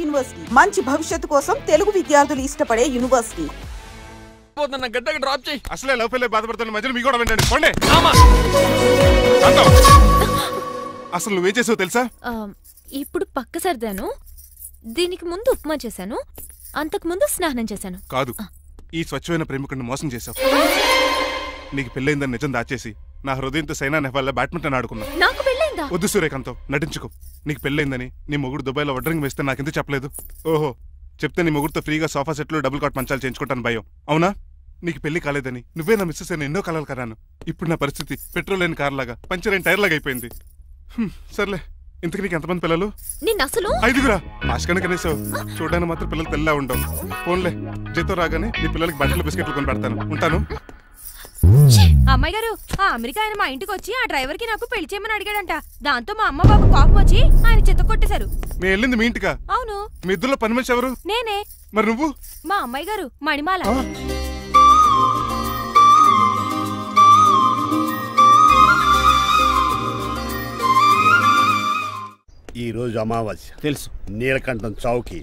University మంచి భవిష్యత్తు కోసం తెలుగు విద్యార్థులు ఇష్టపడే యూనివర్సిటీ. అసలే లవ్ ఫెయిల్ బాధపడుతున్న మధ్యలో మీ కూడా వినండి. పోండి. అసలు నువ్వేం చేసావు తెలుసా? ఇప్పుడు పక్క సర్దాను, దీనికి ముందు ఉప్మా చేశాను, అంతకు ముందు స్నానం చేశాను. కాదు, ఈ స్వచ్ఛమైన ప్రేమికుడిని మోసం చేశావు. నీకు పెళ్ళైందని నిజం దాచేసి నా హృదయంతో సైనా నెహ్వాల్ బ్యాడ్మింటన్ ఆడుకున్నా. నాకు పెళ్ళైందా? వద్దు సూర్యకాంతం, నటించుకో. నీకు పెళ్ళైందని నీ మొగుడు దుబాయ్లో వడ్రింగ్ వేస్తే నాకెందుకు చెప్పలేదు? ఓహో, చెప్తే నీ మొగుడుతో ఫ్రీగా సోఫా సెట్లు డబుల్ కాట్ మంచాలు చేయించుకుంటాను భయం. అవునా? నీకు పెళ్లి కాలేదని నువ్వే నా మిస్సెస్ అని ఎన్నో కలలు కరాను. ఇప్పుడు నా పరిస్థితి పెట్రోల్ లేని కార్ లాగా, పంచర్ అయిన టైర్ లాగా అయిపోయింది. సర్లే, ఇంతకు నీకు ఎంతమంది పిల్లలు? నేను అసలు 5గురా. ఆశకన్నా కనీసం చూడడానికి మాత్రం పిల్లలు తెల్లా ఉండవు. ఫోన్లే, జీతం రాగానే నీ పిల్లలకి బట్టలు బిస్కెట్లు కొని పెడతాను. ఉంటాను. అమ్మాయి గారు, ఆ అమెరికా ఆయన మా ఇంటికి వచ్చి ఆ డ్రైవర్ కి నాకు పెళ్లి చేయమని అడిగాడంట. దాంతో మా అమ్మ బాబు కోపం వచ్చి ఆయన చెత్త కొట్టేశారు. మేము వెళ్ళింది మీ ఇంటికా? అవును. మీ ఇద్దరులో పని మనిషి ఎవరు? నేనే. మరి నువ్వు? మా అమ్మాయి గారు మణిమాల. ఈ రోజు అమావాస్య తెలుసు. నీలకంఠం చౌకి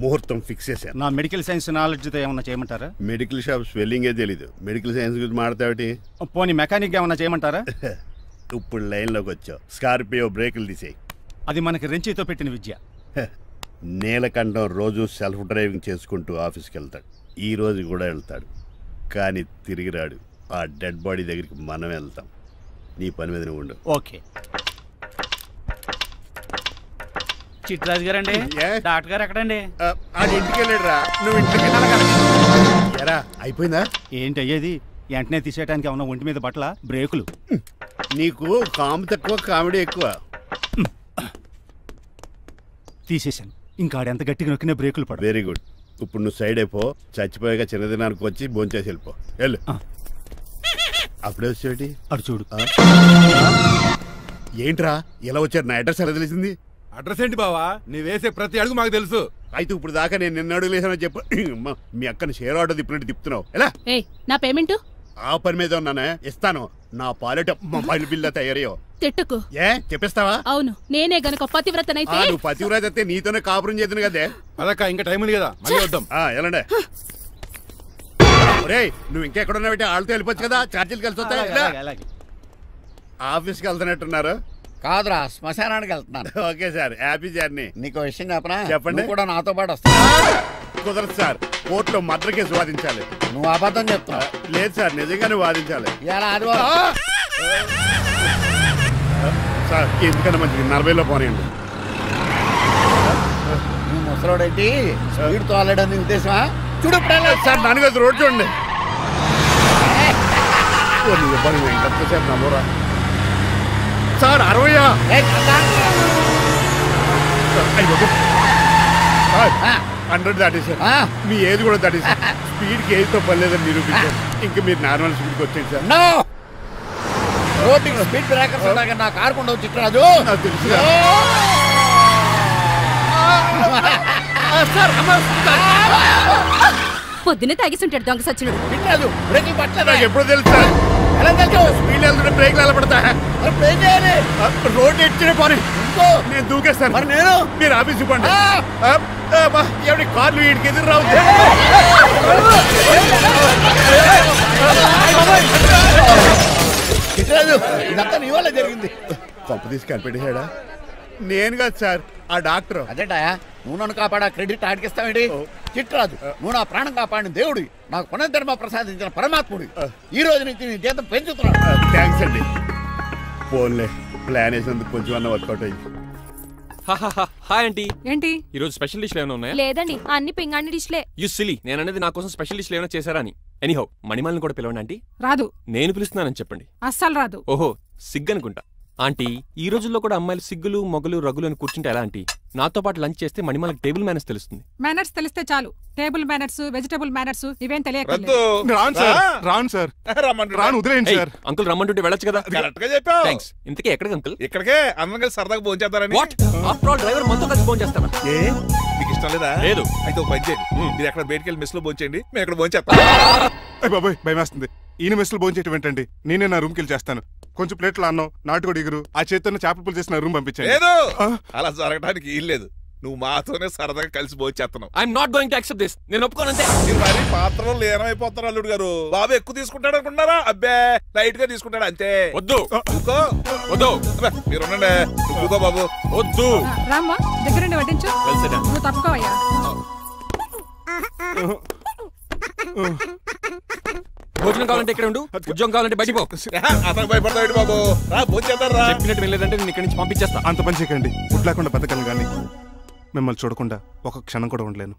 ముహూర్తం ఫిక్స్ చేశాను. నా మెడికల్ సైన్స్ నాలెడ్జ్తో ఏమన్నా చేయమంటారా? మెడికల్ షాప్ స్వెల్లింగే తెలీదు, మెడికల్ సైన్స్ గురించి మాట్లాడతావిటి? పోనీ మెకానిక్ ఏమన్నా చేయమంటారా? ఇప్పుడు లైన్లోకి వచ్చావు. స్కార్పియో బ్రేకులు తీసేయి. అది మనకి రెంచితో పెట్టిన విద్య. నీలకంఠం రోజు సెల్ఫ్ డ్రైవింగ్ చేసుకుంటూ ఆఫీస్కి వెళ్తాడు. ఈ రోజు కూడా వెళ్తాడు, కానీ తిరిగి రాడు. ఆ డెడ్ బాడీ దగ్గరికి మనం వెళ్తాం. నీ పని మీద నువ్వు ఉండు. ఓకే. చిట్రాజు గారండి, డాక్టర్ గారు ఎక్కడండి? అది ఇంటికి వెళ్ళాడు రా. నువ్వు ఇంటికి ఎరా అయిపోయిందా? ఏంటి అయ్యేది? వెంటనే తీసేయడానికి ఏమన్నా ఒంటి మీద బట్టల బ్రేకులు? నీకు కాము తక్కువ, కామెడీ ఎక్కువ. తీసేశాను. ఇంకా ఎంత గట్టిగా నొక్కినా బ్రేకులు పడ. Very good. ఇప్పుడు నువ్వు సైడ్ అయిపో. చచ్చిపోయాక చిన్నదినానికి వచ్చి భోంచేసి వెళ్ళిపో. వెళ్ళు. అప్పుడే వచ్చేటి అటు చూడు. ఏంట్రా ఇలా వచ్చారు? నా అడ్రస్ ఎలా తెలిసింది? అడ్రస్ ఏంటి బావా? నీ వేసే ప్రతి అడుగు మాకు తెలుసు. అయితే ఇప్పుడు దాకా నేను నిన్న అడుగు లేసానని చెప్పు. మీ అక్కని షేర్ ఆర్డర్ తిప్పినట్టు తిప్పుతున్నావు. ఎలా? నా పేమెంట్ ఆ పని మీద ఉన్నానే, ఇస్తాను. నా పాలెట మొబైల్ బిల్లా తయారయ్యో. తిట్టుకు. ఏ చెప్పిస్తావా? అవును, నేనే గనక పతివ్రతనైతే. నువ్వు పతివ్రత అయితే నీతోనే కాపురం చేద్దును కదే. అదక్క, ఇంకా టైం ఉంది కదా, మళ్ళీ వద్దాం. ఎలాండే ఒరే, నువ్వు ఇంకెక్కడున్నా పెట్టి వాళ్ళతో వెళ్ళిపోవచ్చు కదా, ఛార్జీలు కలిసి వస్తాయి. ఆఫీస్కి వెళ్తున్నట్టున్నారు? కాదురా, శ్మశానానికి వెళ్తున్నాను. Okay sir, happy journey. నీకు విషయం చెప్పనా? చెప్పండి. కూడా నాతో పాటు వస్తా. కుదరదు సార్, కోర్టులో మర్డర్ కేసు వాదించాలి. నువ్వు అబద్ధం చెప్తున్నావు. లేదు సార్, నిజంగానే వాదించాలి. సార్ ఎందుకన్నా మంచిది 40లో పోనీయండి. నువ్వు ముసలోడేంటి స్పీడ్ తోలడని ఉద్దేశమా? చూడు సార్, నాన్నగారు రోడ్ చూడండి. ఎంతసేపు నమ్మరా సార్? 60 100 దాటేశారు. మీ ఏది కూడా దాటేశారు. స్పీడ్కి ఏదితో పని లేదని నిరూపించారు. ఇంకా మీరు నార్మల్ స్పీడ్కి వచ్చేది సార్. రోడ్డుకి స్పీడ్ బ్రేకర్స్ ఉండగా నా కారు కొండ వచ్చి చిట్రాజు. నాకు తెలుసు. పొద్దునే తాగిస్తుంటాడు దొంగ సచ్చినుడు. చిట్రాజు బ్రేకులు పట్టలేదు. నాకు ఎప్పుడు తెలుసు సార్? ఎలా తెలుసు? స్పీడ్ వెళ్తుంటే బ్రేక్లు ఎలా పడతా? రోడ్డు ఎట్టిన పోనీ నేను దూకేస్తాను. మరి నేను? మీరు ఆఫీస్ ఇవ్వండి. ఎవరి కార్లు వీడికి ఎదురు రావు. ఇదంతా నీ వల్ల జరిగింది. కొంప తీసి కనిపెట్టేశాడా? నేను కాదు సార్, ఆ డాక్టర్. అదేటా, నువ్వు నన్ను కాపాడా క్రెడిట్ ఆడికిస్తావేంటి? చిట్రాజు, నువ్వు నా ప్రాణం కాపాడిన దేవుడి, నాకు పునర్ధర్మ ప్రసాదించిన పరమాత్ముడి. ఈ రోజు నుంచి నీ జీతం పెంచుతున్నాను. థ్యాంక్స్ అండి. ఫోన్లే, ప్లాన్ వేసినందుకు కొంచెం అన్న వర్కౌట్ అయ్యింది. Hi aunty. ఏంటి ఈ రోజు స్పెషల్ డిష్లు ఏమైనా ఉన్నాయా? లేదండి, అన్ని పింగాణి డిష్లే. యు సిలీ, నేను అనేది నా కోసం స్పెషల్ డిష్లు ఏమైనా చేశారా అని. ఎనీహౌ, మణిమాలని కూడా పిలవండి ఆంటీ. రాదు. నేను పిలుస్తున్నానని చెప్పండి. అస్సలు రాదు. ఓహో, సిగ్గనుకుంటా. ఆంటీ, ఈ రోజుల్లో కూడా అమ్మాయిలు సిగ్గులు మొగలు రగులు అని కూర్చుంటే ఎలా ఆంటీ? నాతో పాటు లంచ్ చేస్తే మణిమాలకి టేబుల్ మేనర్స్ తెలుస్తుంది. మేనర్స్ తెలిస్తే చాలు. టేబుల్ మేనర్స్, వెజిటబుల్ మేనర్స్ ఇవేం తెలియదు. అంకుల్ రమ్మంటుంటే వెళ్ళొచ్చు కదా. థాంక్స్. ఇంతకీ ఎక్కడికి అంకుల్? ఇక్కడికే అందరం కలిసి సరదాగా భోజనం చేద్దారని. వాట్? ఆఫ్టర్ ఆల్ డ్రైవర్ మనతో కలిసి భోజనం చేస్తారా? మీకు ఇష్టం లేదా? లేదు. అయితే ఒక పని చేయండి, మీరు ఎక్కడ బయటికి వెళ్ళి మెస్ లో భోజనం చేయండి, మేము ఎక్కడ భోజనం చేస్తాం. బాబాయ్ భయం వేస్తుంది. ఈయన మెస్ లో భోజనం చేయటం ఏంటండి? నేనే నా రూమ్కి వెళ్ళి చేస్తాను. కొంచెం ప్లేట్లో అన్నం, నాటుకోడి ఇగురు, ఆ చేతితో చేపల పులుసు చేసిన రూమ్ పంపించాను. లేదు, అలా జరగడానికి ఏం లేదు. నువ్వు మాతోనే సరదాగా కలిసి పోచేస్తున్నావు. I'm not going to accept this. నేను ఒప్పుకోనంతే. మీరు మరి పాత్రలో లీనమైపోతారు అల్లుడు గారు. బాబు ఎక్కువ తీసుకుంటాడు అనుకుంటారా? అబ్బే లైట్ గా తీసుకుంటాడు అంతే. వద్దు వద్దు మీరు ఉండండి. నువ్వుకో బాబు. వద్దు రామ్మా దగ్గరండి వడ్డించు. నువ్వు తప్పుకోవయ్యా. భోజనం కావాలంటే ఇక్కడ ఉండు, ఉద్యోగం కావాలంటే బయటికి పో. అతను భయపడతాడు బాబు. రా భోజనం రా. చెప్పినట్టు వెళ్ళలేదంటే నేను ఇక్కడి నుంచి పంపించేస్తా. అంత పని చేయకండి. ఫుడ్ లేకుండా బతకను కానీ మిమ్మల్ని చూడకుండా ఒక క్షణం కూడా ఉండలేను.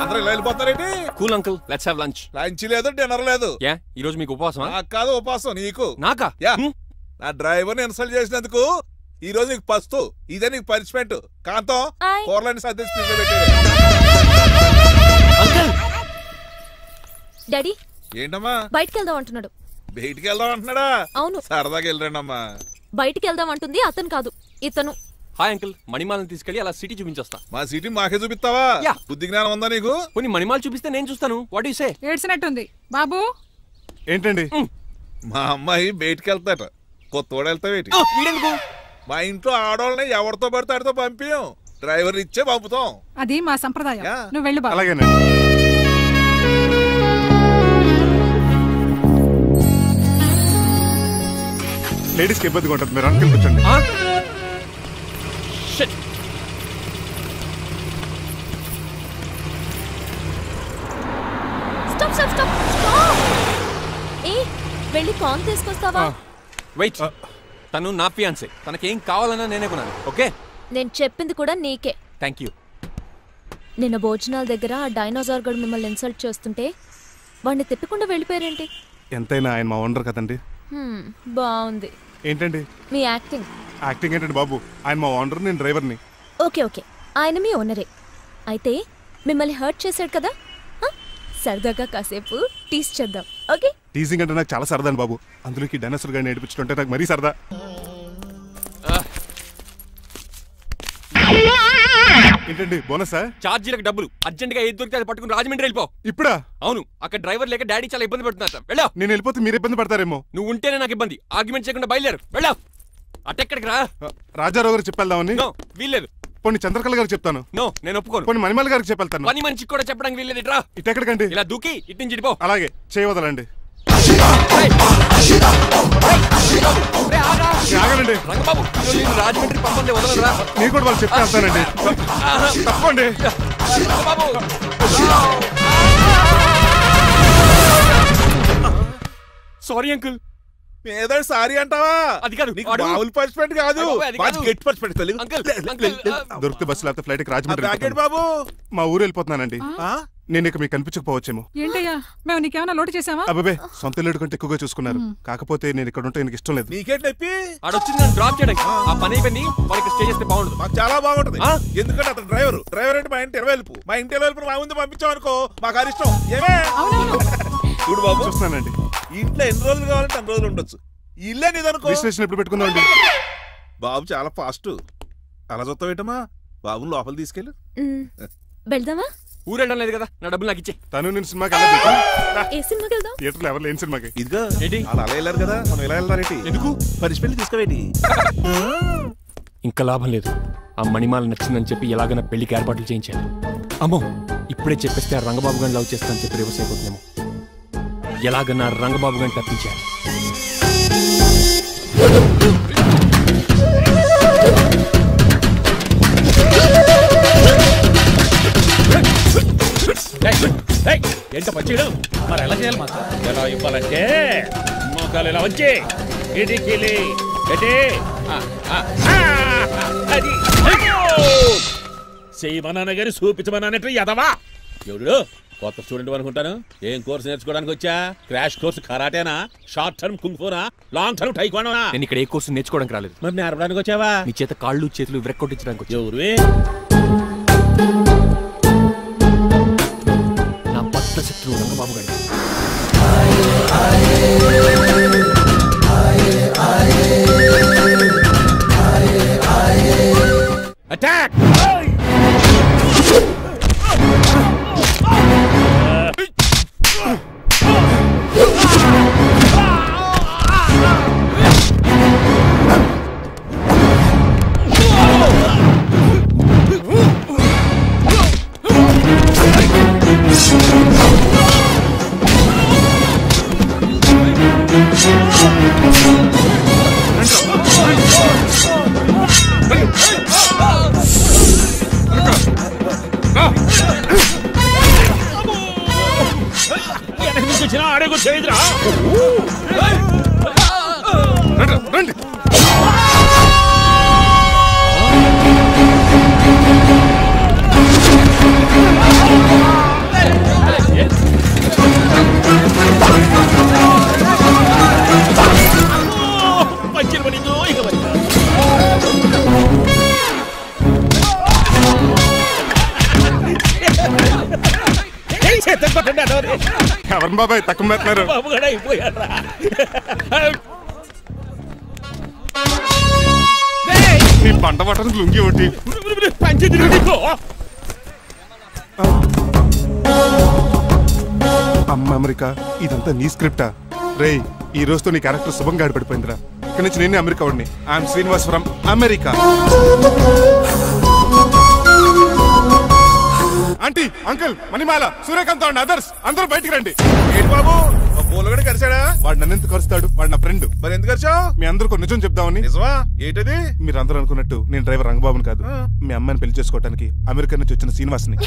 అందరూ ఇలా వెళ్ళిపోతారేంటి? Cool uncle, let's have lunch. Lunch లేదు, డిన్నర్ లేదు. యా ఈ రోజు మీకు ఉపవాసమా? నాకు కాదు ఉపవాసం, నీకు. నాకా? యా నా డ్రైవర్ని ఇన్సల్ట్ చేసినందుకు ఈ రోజు నీకు పస్తు. ఇదే నీకు పనిష్మెంట్. కాంతం కూరలని సర్దేసి తీసుకెళ్ళి. డాడీ ఏంటమ్మా బయటికి వెళ్దాం అంటున్నాడు. బయటికి వెళ్దాం అంటున్నాడా? అవును. సరదాగా వెళ్ళరండమ్మా. బయటికి వెళ్దాం అంటుంది అతను కాదు, ఇతను. హాయ్ అంకుల్, మణిమాలను తీసుకెళ్లి అలా సిటీ చూపించొస్తా. మా సిటీ మాకే చూపిస్తావా? బుద్ధి జ్ఞానం ఉందా నీకు? కొన్ని మణిమాలు చూపిస్తే నేను చూస్తాను. What you say? ఏడ్చినట్టుంది బాబు. ఏంటండి? మా అమ్మాయి బయటికి వెళ్తాట. కొత్తోడు వెళ్తావేటి? మా ఇంట్లో ఆడవాళ్ళని ఎవరితో పడితే ఆడితో పంపించాం. డ్రైవర్ ఇచ్చే పంపుతాం. అది మా సంప్రదాయం. నువ్వు వెళ్ళు బాబు. అలాగేనండి. లేడీస్కి ఇబ్బందిగా ఉంటుంది. మీరు అంకుల్ కూర్చోండి. స్టాప్ స్టాప్ స్టాప్ ఏ వెళ్ళి కాన్ తీసుకొస్తావా? వెయిట్, తను నా ఫియాన్సే. తనకేం కావాలన్నా నేనే కొనాలి. ఓకే? నేను చెప్పింది కూడా నీకే. Thank you. నిన్న భోజనాల దగ్గర ఆ డైనోసార్ గడు మిమ్మల్ని ఇన్సల్ట్ చేస్తుంటే వాడిని తిప్పకుండా వెళ్ళిపోయారేంటి? ఎంతైనా ఆయన మా ఓనర్ కదండి. బాగుంది. ఏంటండి మీ యాక్టింగ్? యాక్టింగ్ ఏంటండి బాబు? ఆయన మా ఓనర్, నేను డ్రైవర్ని. ఓకే ఓకే, ఆయన మీ ఓనరే. అయితే మిమ్మల్ని హర్ట్ చేశాడు కదా, సరదాగా కాసేపు టీస్ చేద్దాం. ఓకే? టీజింగ్ అంటే నాకు చాలా సరదా బాబు. అందులోకి డైనోసార్ గారిని ఏడిపించుకుంటే నాకు మరీ సరదా. ఏంటండి బోనసా? ఛార్జీలకు డబ్బులు అర్జెంట్ గా ఏది దొరికితే అది పట్టుకుని రాజమండ్రి వెళ్ళిపో. ఇప్పుడా? అవును, అక్కడ డ్రైవర్ లేక డాడీ చాలా ఇబ్బంది పడుతున్నారు. వెళ్ళా. నేను వెళ్ళిపోతే మీరు ఇబ్బంది పడతారేమో. నువ్వు ఉంటేనే నాకు ఇబ్బంది. ఆర్గ్యుమెంట్ చేయకుండా బయలుదేరు. వెళ్ళా. అటెక్కడికి రా. రాజారావు గారు చెప్పేద్దామని. వీల్లేదు. పోనీ చంద్రకళ గారికి చెప్తాను. నో, నేను ఒప్పుకోను. పోనీ మణిమాల గారికి చెప్పేళ్తాను. పని మనిషికి కూడా చెప్పడానికి వీల్లేదు. రా. ఇటెక్కడికండి? ఇలా దూకి ఇటు నుంచి ఇడిపో. అలాగే చేయవదలండి. ఆగనండి రంగబాబు, రాజమండ్రి పంపండి, వదలరా. నేను కూడా వాళ్ళు చెప్పేస్తానండి. తప్పండి సారీ అంకుల్. ఏదో సారీ అంటావా? అది కాదు, మామూలు పనిష్మెంట్ కాదు, గట్టి పనిష్మెంట్. దొరికితే బస్సు లేకపోతే ఫ్లైట్ రాజమండ్రి బాబు. మా ఊరు వెళ్ళిపోతున్నానండి. నేను ఇక మీకు కనిపించకపోవచ్చేమో. ఏంటయ్యా, మేము నీకేమైనా లోటు చేసావా? అబ్బాబే, సొంత ఇల్లు కంటే ఎక్కువగా చూసుకున్నారు. కాకపోతే నేను ఇక్కడ ఉంటే నాకు ఇష్టం లేదు. నీకేంటి నొప్పి? ఆడొచ్చింది నన్ను డ్రాప్ చేయడానికి. ఆ పని అయిపోయింది. వాళ్ళకి స్టే చేస్తే బాగుండదు. మాకు చాలా బాగుంటది. ఎందుకంటే అతను డ్రైవర్ అంటే మా ఇంటి వెళ్ళిపు. మా ఇంటి వెళ్ళిపు మా ముందు పంపించాం అనుకో, మాకు అది ఇష్టం. ఏమే చూడు బాబు, చూస్తున్నానండి. ఇంట్లో ఎన్ని రోజులు కావాలంటే అన్ని రోజులు ఉండొచ్చు. ఇల్లే నీదనుకో. విశ్లేషణ ఎప్పుడు పెట్టుకుందామండి? బాబు చాలా ఫాస్ట్. అలా చూస్తావేటమ్మా? బాబు లోపల తీసుకెళ్ళు. వెళ్దామా? ఊరెళ్ళడం లేదు కదా, నా డబ్బులు నాకు ఇచ్చే. తను నేను సినిమాకి ఏ సినిమాకి వెళ్దాం? థియేటర్లో ఎవరు లేని సినిమాకి. ఇదిగో అలా అలా వెళ్ళారు కదా, మనం ఇలా వెళ్తారేంటి? ఎందుకు? పనిష్మెంట్ తీసుకోవేటి? ఇంకా లాభం లేదు. ఆ మణిమాల నచ్చిందని చెప్పి ఎలాగైనా పెళ్లికి ఏర్పాట్లు చేయించాను. అమ్మో, ఇప్పుడే చెప్పేస్తే ఆ రంగబాబు గారిని లవ్ చేస్తానని చెప్పి రివర్స్ అయిపోతుందేమో. ఎలాగన్నా రంగబాబు గారిని తప్పించాను. ఏంట పచ్చేయడం? మరి ఎలా చేయాలి మాకు? ఎలా ఇవ్వాలంటే మోకాలు ఇలా వచ్చి ఇడికిలి అది చేయమన్నాను గాని చూపించమన్నట్టు ఎదవా. ఎవడు కొత్త స్టూడెంట్ అనుకుంటాను. ఏం కోర్సు నేర్చుకోవడానికి వచ్చా? క్రాష్ కోర్సు కరాటేనా, షార్ట్ టర్మ్ కుంగ్ఫూనా, లాంగ్ టర్మ్ టైక్వాండోనా? నేను ఇక్కడ ఏ కోర్సు నేర్చుకోవడానికి రాలేదు. మరి నేర్పడానికి వచ్చావా? నీ చేత కాళ్ళు చేతులు విరక్కొట్టించడానికి వచ్చా. ఎవరు? నా భక్త శత్రువు రంగబాబు గారు. అటాక్! ఆడేకు చేయదురా రండి. పంచర్ పడిందో ఇక ఎవరు బాబాయ్ తక్కువ పెడుతున్నారు? బాబు కూడా అయిపోయారా? నీ పంట పట్టడానికి లుంగి ఒకటి అమ్మ అమెరికా ఇదంతా నీ స్క్రిప్టా? రేయ్ ఈ రోజుతో నీ క్యారెక్టర్ శుభంగా ఆడిపడిపోయిందిరా. ఇక్కడి నుంచి నేనే అమెరికా వాడిని. I'm Srinivas from America. Aunty, uncle, Manimala, Suryakant and others అందరూ బయటికి రండి. ఏంటి బాబు పూలగడ కలిసాడా? వాడు నన్ను ఎందుకు కరుస్తాడు? వాడు నా ఫ్రెండ్. మరి ఎందుకు కలిసావు? మీ అందరూ నిజం చెప్దామని. నిజమా? ఏంటది? మీరు అందరూ అనుకున్నట్టు నేను డ్రైవర్ రంగబాబుని కాదు. మీ అమ్మాయిని పెళ్లి చేసుకోవడానికి అమెరికా నుంచి వచ్చిన శ్రీనివాస్ని.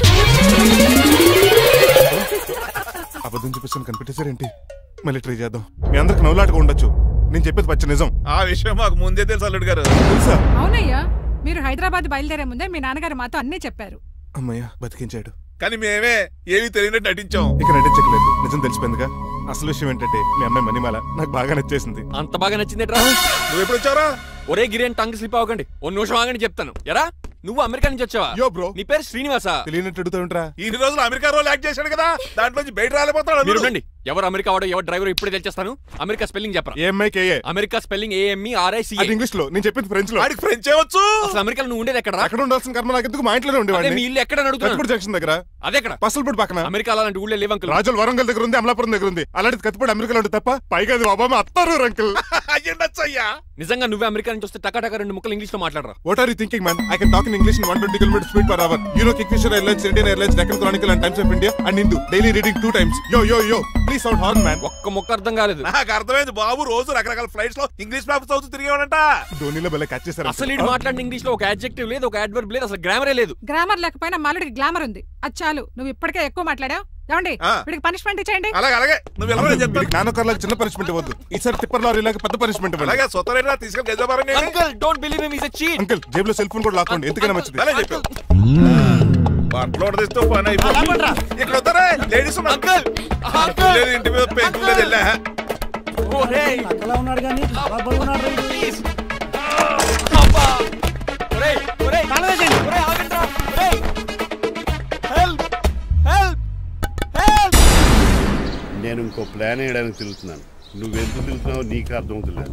అబద్ధం చూపిస్తాను కనిపెట్టేశారేంటి? మళ్ళీ ట్రై చేద్దాం. మీ అందరికి నవ్వులాటగా ఉండొచ్చు. నేను చెప్పేది పచ్చ నిజం. ఆ విషయం మాకు ముందే తెలుసు అల్లుడు గారు. తెలుసా? అవునయ్యా, మీరు హైదరాబాద్ బయలుదేరే ముందే మీ నాన్నగారు మాతో అన్నీ చెప్పారు. అమ్మయ్య బతికించాడు. కానీ మేమే ఏమీ తెలియనట్టు నటించాం. ఇక నటించట్లేదు, నిజం తెలిసిపోయిందిగా. అసలు విషయం ఏంటంటే మీ అమ్మాయి మణిమాల నాకు బాగా నచ్చేసింది. అంత బాగా నచ్చిందేట్రా? నువ్వు ఎప్పుడు వచ్చారా? ఒరే గిరియన్ టంగ్ స్లిప్ అవ్వకండి. ఓ నిమిషం ఆగండి చెప్తాను. ఎరా నువ్వు అమెరికా నుంచి వచ్చావా? యో బ్రో, నీ పేరు శ్రీనివాసా? తెలియనట్టు అడుగుతావుంట్రా? ఇన్ని రోజులు అమెరికా రోల్ యాక్ట్ చేశాడు కదా, దాంట్లోంచి బయట రాలేపోతాడు. మీరు రండి. ఎవరు అమెరికా వాడో ఎవరు డ్రైవర్ ఇప్పుడే తెలిచేస్తాను. అమెరికా స్పెల్లింగ్ చెప్పరా? ఏఎంఐకేఏ. America spelling AMERICA. అది ఇంగ్లీష్ లో, నేను చెప్పింది ఫ్రెంచ్ లో. వాడికి ఫ్రెంచ్ వచ్చు. అసలు అమెరికాలో నువ్వు ఉండేది ఎక్కడ? అక్కడ ఉండాల్సిన కర్మ నాకు ఎందుకు? మా ఇంట్లోనే ఉండేవాడిని. మీ ఇల్లు ఎక్కడ అడుగుతాను? కత్తిపూడి జంక్షన్ దగ్గర. అదెక్కడ? పసలపూడి పక్కన. అమెరికా అలాంటి ఊళ్ళో లేవు అంకుల్. రాజుల వరంగల్ దగ్గర ఉంది, అమలాపురం దగ్గర ఉంది. అలాంటి కత్తిపూడి అమెరికాలో ఉంటుంది తప్ప. పైగా అది ఒబామా అత్తారు అంకుల్. అయ్యా నిజంగా నువ్వే అమెరికా నుంచి వస్తే టకాటక 2 ముక్కలు ఇంగ్లీష్ లో మాట్లాడరా? What are you thinking, man? I can talk in English in 120 km speed per hour. You know Kingfisher Airlines, Indian Airlines, Deccan Chronicle and Times of India and Hindu. Daily reading 2 times. Yo. Please sound horn, man. ఒక్క ముక్క అర్థం కాలేదు. నాకు అర్థమైంది బాబు. రోజు రకరకాల flights లో English papers చదువుతూ తిరిగేవాడంట. ధోనిలో భలే క్యాచ్ చేశారు. అసలు ఇటు మాట్లాడిన ఇంగ్లీష్ లో ఒక అడ్జెక్టివ్ లేదు, ఒక అడ్వర్బ్ లేదు, అసలు గ్రామరే లేదు. గ్రామర్ లేకపోయినా మాలుడికి గ్లామర్ ఉంది. అది చాలు. నువ్వు ఇప్పటికే ఎక్కువ మాట్లాడావు. ఏమండి, వీడికి పనిష్మెంట్ ఇచ్చేయండి. అలాగే నువ్వు వెళ్ళమని చెప్తాను. నాన్నకర్లకు చిన్న పనిష్మెంట్ ఇవ్వద్దు. ఈసారి టిప్పర్ లారీలాగా పెద్ద పనిష్మెంట్ ఇవ్వండి. అలాగే సొంత తీసుకెళ్ళి గజాబారం. Uncle don't believe him, he is a cheat. Uncle జేబులో సెల్ ఫోన్ కూడా లాక్కోండి, ఎందుకైనా మంచిది. అలా చెప్పు. బట్టలు తీస్తూ పని అయిపోయింది. ఇక్కడ వస్తారా లేడీస్? అంకుల్ లేదు, ఇంటి మీద పెంకులు లేదు. వెళ్ళా అలా ఉన్నాడు కానీ ప్లీజ్ అబ్బా. ఒరేయ్ కాలవేసండి. ఆగండ్రా. Help help help. నేను ఇంకో ప్లాన్ వేయడానికి తిరుగుతున్నాను. నువ్వెందుకు తిరుగుతున్నావో నీకు అర్థమవుతులేదు.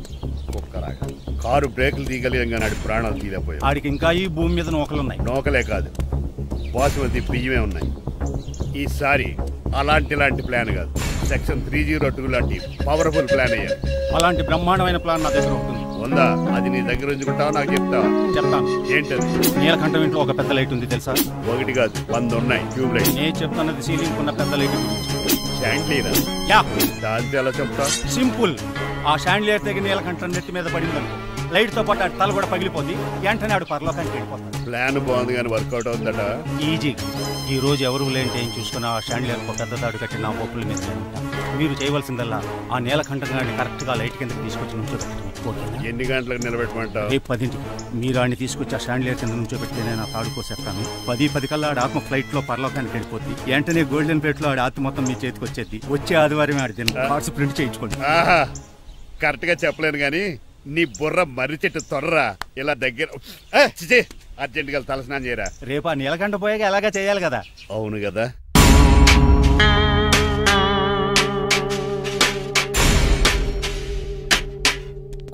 ఒక్కలాగా కారు బ్రేకులు తీయగలిగాం కానీ ఆడి ప్రాణాలు తీయలేకపోయావు. ఆడికి ఇంకా ఈ భూమి మీద నూకలున్నాయి. నోకలే కాదు, బాసుమతి బియ్యమే ఉన్నాయి. ఈసారి ఇలాంటి ప్లాన్ కాదు, సెక్షన్ 302 లాంటి పవర్ఫుల్ ప్లాన్ అయ్యారు. అలాంటి బ్రహ్మాండమైన ప్లాన్ నా దగ్గర ఉంటుంది. ఉందా? అది నీ దగ్గర ఉంచుకుంటావా? నాకు చెప్తావా? చెప్తాను. ఏంటది? నీలకంఠం ఇంట్లో ఒక పెద్ద లైట్ ఉంది తెలుసా? ఒకటి కాదు, 100 ఉన్నాయి ట్యూబ్ లైట్. నేను చెప్తున్నది సీలింగ్ ఉన్న పెద్ద లైట్. శాండ్లీరా? దాంతో ఎలా చెప్తా? సింపుల్. ఆ షాండ్లియర్ తెగి నీలకంఠం నెత్తి మీద పడిందనుకో, లైట్ తో పాటు ఆడి తల కూడా పగిలిపోద్ది. వెంటనే ఆడు పరలోకానికి వెళ్ళిపోతాడు. ప్లాన్ బాగుంది కానీ వర్కౌట్ అవుతుందట. ఈజీ. ఈ రోజు ఎవరు లేంటే ఏం చూసుకుని ఆ షాండ్లియర్ ఒక పెద్ద తాడు కట్టి నా బొప్పుల మీద మీరు చేయవలసిందల్లా ఆ నీలకంఠం గారిని కరెక్ట్ గా లైట్ కిందకి తీసుకొచ్చి నుంచోబెట్టండి. ఎన్ని గంటలకు నిలబెట్టమంటావు? రేపు 10ంటికి మీరు ఆడిని తీసుకొచ్చి ఆ షాండ్లియర్ కింద నుంచోబెడితే నేను ఆ తాడు కోసేస్తాను. 10 కల్లా ఆడి ఆత్మ ఫ్లైట్ లో పరలోకానికి వెళ్ళిపోద్ది. వెంటనే గోల్డెన్ ప్లేట్ లో ఆడి ఆత్మ మొత్తం మీ చేతికి వచ్చేది. వచ్చే ఆదివారం ఆడి కార్డ్స్ ప్రింట్ చేయించుకోండి. కరెక్ట్ గా చెప్పలేను గానీ నీ బుర్ర మర్రి చెట్టు తొర్రా. ఇలా దగ్గర అర్జెంట్ గా తలస్నానం చేయరా. రేపు ఆ నీలకంఠ పోయాక ఎలాగా చేయాలి కదా? అవును కదా.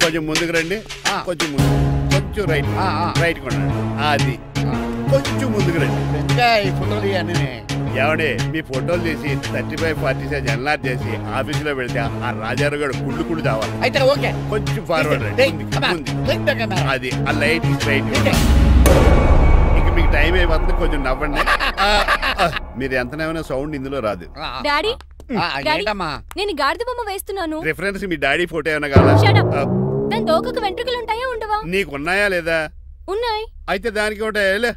కొంచెం ముందుకు రండి. కొంచెం ముందు, కొంచెం రైట్, రైట్ కొనండి. అది కొంచెం ముందుకు రండి. ఫోటోలు ఇవన్నీ ఏమండి, మీ ఫోటోలు తీసి 35-40 సైజ్ ఎన్లార్ చేసి ఆఫీసులో పెడితే ఆ రాజారావు గారు కుళ్ళు చావాలి. అయితే ఓకే, కొంచెం ఫార్వర్డ్ రండి. అది ఆ లైట్ స్ట్రైట్. ఇక మీకు టైం అయిపోతుంది, కొంచెం నవ్వండి. మీరు ఎంతనేమైనా సౌండ్ ఇందులో రాదు. డాడీ ఏంటమ్మా? నేను గాడిద బొమ్మ వేస్తున్నాను. రిఫరెన్స్ మీ డాడీ ఫోటో ఏమైనా కావాలా? దాని దోకకు వెంట్రుకలు ఉంటాయా ఉండవా? నీకు ఉన్నాయా లేదా? ఉన్నాయి. అయితే దానికి ఉంటాయి.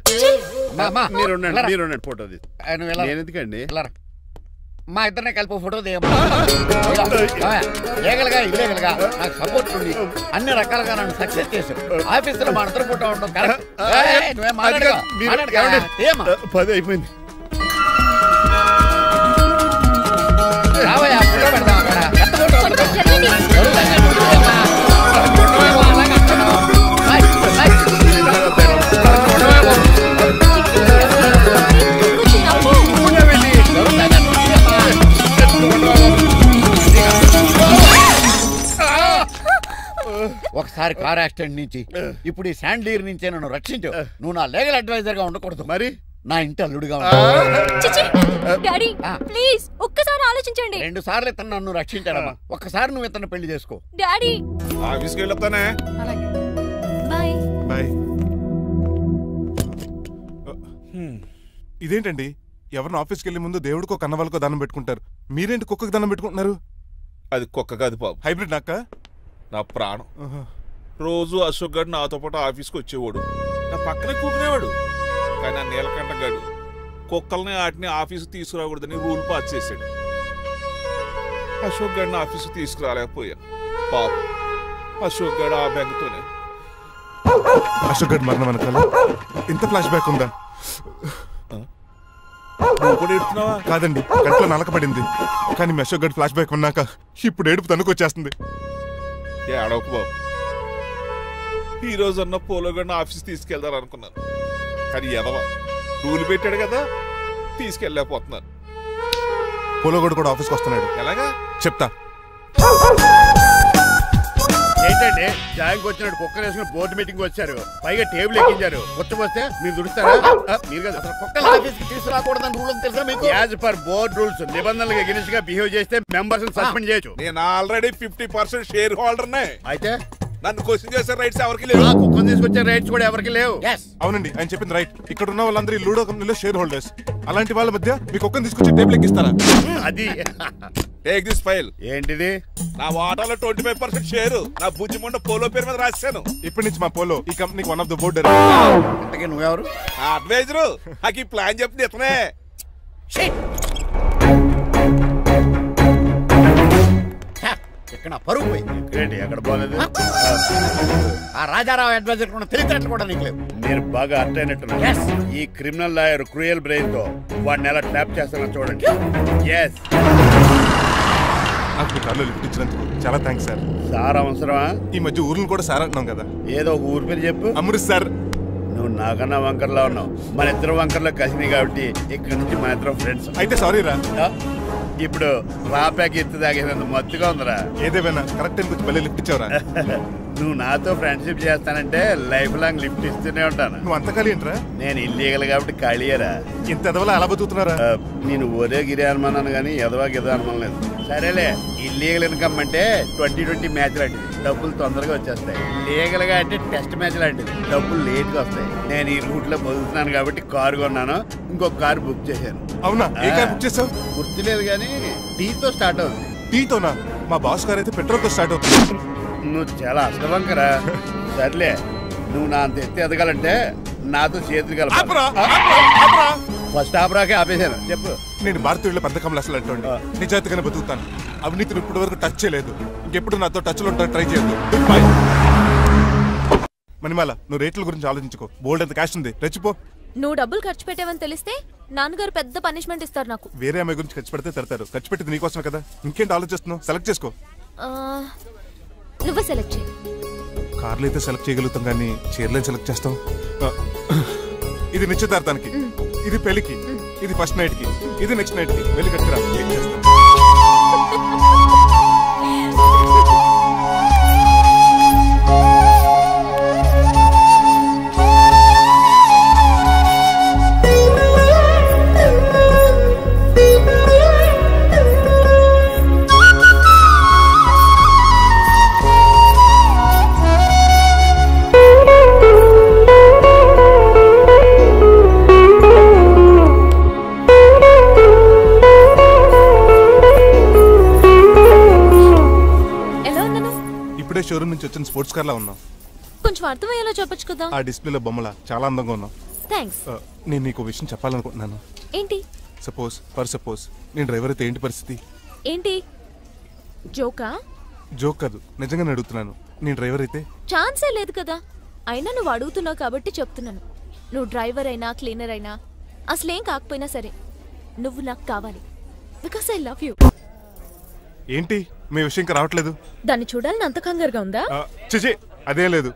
మీరు ఉండండి ఫోటో తీసి. నేను ఎందుకండి? మా ఇద్దరినే కలిపి ఫోటో లీగల్గా ఇల్లీగల్గా నాకు సపోర్ట్ ఉంది. అన్ని రకాలుగా నన్ను సక్సెస్ చేశారు. ఆఫీసులో మా ఇద్దరు ఫోటో ఉండడం కరెక్ట్. 10 అయిపోయింది. రావయ్యా ఫోటో పెడదాం అక్కడ. ఒకసారి కార్ యాక్సిడెంట్ నుంచి ఇప్పుడు ఈ శాండీర్ నుంచే నన్ను రక్షించావు. నువ్వు నా లీగల్ అడ్వైజర్ గా ఉండకూడదు, మరి నా ఇంటి అల్లుడుగా డాడీ ప్లీజ్ ఒక్కసారి ఆలోచించండి. 2 సార్లు ఇతను నన్ను రక్షించాడమ్మా. ఒక్కసారి నువ్వు ఇతను పెళ్లి చేసుకో. డాడీ ఆఫీస్కి వెళ్ళొస్తానే. Bye bye. ఇదేంటండి, ఎవరిని ఆఫీస్కి వెళ్ళే ముందు దేవుడికో కన్నవాళ్ళకో దండం పెట్టుకుంటారు, మీరేంటి కుక్కకి దండం పెట్టుకుంటున్నారు? అది కుక్క కాదు బాబు, హైబ్రిడ్ నక్క. నా ప్రాణం. రోజు అశోక్ గడు నాతో పాటు ఆఫీస్కి వచ్చేవాడు, నా పక్కనే కూకునేవాడు. కానీ ఆ నీలకంఠ గడు కుక్కల్ని వాటిని ఆఫీసు తీసుకురాకూడదని రూల్ పాస్ చేశాడు. అశోక్ గడిని ఆఫీసు తీసుకురాలేకపోయాను. పాప అశోక్ గడు ఆ బెంగతోనే. అశోక్ గడ్ మరణం వెనకాల ఇంత ఫ్లాష్ బ్యాక్ ఉందా? కాదండి, కంట్లో నలకబడింది. కానీ మీ అశోక్ గడ్ ఫ్లాష్ బ్యాక్ ఉన్నాక ఇప్పుడు ఏడుపు తనుకొచ్చేస్తుంది. ఏడవకు బాబు, ఈ రోజు అన్న పోలో గడిని ఆఫీస్ తీసుకెళ్దాం అనుకున్నాను. కానీ ఎదవా రూల్ పెట్టాడు కదా, తీసుకెళ్ళలేకపోతున్నాను. పోలోగోడు కూడా ఆఫీస్కి వస్తున్నాడు. ఎలాగా చెప్తా. ఏంటండి జాయింగ్ వచ్చినట్టు కుక్కర్ వేసుకుని బోర్డు మీటింగ్ వచ్చారు, పైగా టేబుల్ ఎక్కించారు. వస్తే మీరు దుడుస్తారా? మీరు కదా కుక్కల ఆఫీస్కి తీసుకురాకూడదని రూల్ తెలుసా మీకు? యాజ్ పర్ బోర్డ్ రూల్స్ నిబంధనలకు ఎగనిస్ట్ గా బిహేవ్ చేస్తే మెంబర్స్ సస్పెండ్ చేయొచ్చు. నేను ఆల్రెడీ 50% షేర్ హోల్డర్ నే. అయితే నన్ను క్వశ్చన్ చేసే రైట్స్ ఎవరికి లేవు. కుక్కను తీసుకొచ్చే రైట్స్ కూడా ఎవరికి లేవు. అవునండి, ఆయన చెప్పింది రైట్. ఇక్కడ ఉన్న వాళ్ళందరూ ఈ లూడో కంపెనీలో షేర్ హోల్డర్స్. అలాంటి వాళ్ళ మధ్య మీ కుక్కను తీసుకొచ్చి టేబుల్ ఎక్కిస్తారా? అది టేక్ దిస్ ఫైల్. ఏంటిది? నా వాటాలో 25% షేరు నా బుజ్జిమండ పోలో పేరు మీద రాశాను. ఇప్పటి నుంచి మా పోలో ఈ కంపెనీకి వన్ ఆఫ్ ద బోర్డర్. నువ్వెవరు? అడ్వైజరు. నాకు ఈ ప్లాన్ చెప్పింది ఇతనే. ఇక్కడ పరుగు పోయింది. ఎక్కడ పోలేదు. ఆ రాజారావు అడ్వైజర్ కూడా తెలియటట్లు కూడా నీకు లేవు. నేను బాగా అర్థ అయినట్టున్నా. ఈ క్రిమినల్ లాయర్ క్రూయల్ బ్రెయిన్ తో వాడిని ఎలా ట్యాప్ చేస్తానో చూడండి. నాకు కార్లో లిఫ్ట్ ఇచ్చినందుకు చాలా థ్యాంక్స్ సార్. సార్ అవసరమా? ఈ మధ్య ఊర్లు కూడా సార్ అంటున్నాం కదా. ఏదో ఒక ఊరి పేరు చెప్పు. అమృత్సర్. నువ్వు నాకన్నా వంకర్లా ఉన్నావు. మన ఇద్దరు వంకర్లో కలిసినాయి కాబట్టి ఇక్కడ నుంచి మన ఇద్దరు ఫ్రెండ్స్. అయితే సారీ రా. ఇప్పుడు రాపాకి ఎత్తు తాగేదంత మత్తుగా ఉందిరా. ఏదేమైనా కరెక్ట్ టైంకి వచ్చి మళ్ళీ లిఫ్ట్ ఇచ్చావురా. నువ్వు నాతో ఫ్రెండ్షిప్ చేస్తానంటే లైఫ్ లాంగ్ లిఫ్ట్ ఇస్తూనే ఉంటాను. నువ్వు అంత ఖాళీ ఏంట్రా? నేను ఇల్లీగల్ కాబట్టి ఖాళీయరా. ఇంత ఎదవలా ఎలా బతుకుతున్నారా? నేను ఒరే గిరి అనుమానాను కానీ ఎదవా గిదో అనుమానం లేదు. సరేలే, ఇల్లీగల్ ఇన్కమ్ అంటే 2020 మ్యాచ్ లాంటిది, డబ్బులు తొందరగా వచ్చేస్తాయి. లీగల్ గా అంటే టెస్ట్ మ్యాచ్ లాంటిది, డబ్బులు లేట్ గా వస్తాయి. నేను ఈ రూట్ లో బతుకుతున్నాను కాబట్టి కారు కొన్నాను, ఇంకొక కారు బుక్ చేశాను. అవునా? ఏ కార్ బుక్ చేసావు? గుర్తులేదు కానీ టీతో స్టార్ట్ అవుతుంది. టీతోనా? మా బాస్ కార్ అయితే పెట్రోల్ తో స్టార్ట్ అవుతుంది. నువ్వు చాలా అసవంకరా. సర్లే, నువ్వు నా అంత ఎత్తి ఎదగాలంటే నాతో చేతులు కలపరా. ఫస్ట్ ఆపరాకే ఆపేశాను. చెప్పు. నేను భారతీయుల్లో పెద్ద కమలు అసలు అంటోండి. నిజాయితీగానే బతుకుతాను. అవినీతిని ఇప్పటి వరకు టచ్ చేయలేదు. ఇంకెప్పుడు నాతో టచ్ లో ట్రై చేయొద్దు. బాయ్. మణిమాల, నువ్వు రేట్ల గురించి ఆలోచించుకో. బోల్డ్ అంత క్యాష్ ఉంది, రెచ్చిపో. నువ్వు డబ్బులు ఖర్చు పెట్టావని తెలిస్తే నాన్నగారు పెద్ద పనిష్మెంట్ ఇస్తారు నాకు. వేరే అమ్మాయి గురించి ఖర్చు పెడితే తడతారు. ఖర్చు పెట్టింది నీకోసమే కదా. ఇంకేంటి ఆలోచిస్తున్నావు? సెలెక్ట్ చేసుకో. నువ్వే సెలెక్ట్ చేయి. కార్లు అయితే సెలెక్ట్ చేయగలుగుతాం కానీ చీరలేని సెలెక్ట్ చేస్తాం. ఇది నిశ్చితార్థానికి, ఇది పెళ్లికి, ఇది ఫస్ట్ నైట్ కి, ఇది నెక్స్ట్ నైట్ కి. వెళ్ళి కట్టుకురా. ఏం చేస్తాం? ఇప్పుడే షోరూమ్ నుంచి వచ్చిన స్పోర్ట్స్ కార్ లా ఉన్నావు. కొంచెం అర్థమయ్యేలా చెప్పొచ్చు కదా. ఆ డిస్ప్లేలో బొమ్మలా చాలా అందంగా ఉన్నావు. థ్యాంక్స్. నేను నీకు విషయం చెప్పాలనుకుంటున్నాను. ఏంటి? సపోజ్ నేను డ్రైవర్ అయితే ఏంటి పరిస్థితి? ఏంటి జోకా? జోక్ కాదు, నిజంగానే అడుగుతున్నాను. నేను డ్రైవర్ అయితే? ఛాన్సే లేదు కదా. అయినా నువ్వు అడుగుతున్నావు కాబట్టి చెప్తున్నాను. నువ్వు డ్రైవర్ అయినా క్లీనర్ అయినా అసలేం కాకపోయినా సరే నువ్వు నాకు కావాలి. Because I love you. ఏంటి మీ విషయం ఇంకా రావట్లేదు? దాన్ని చూడాలని అంత కంగారుగా ఉందా? చిచి అదేం లేదు.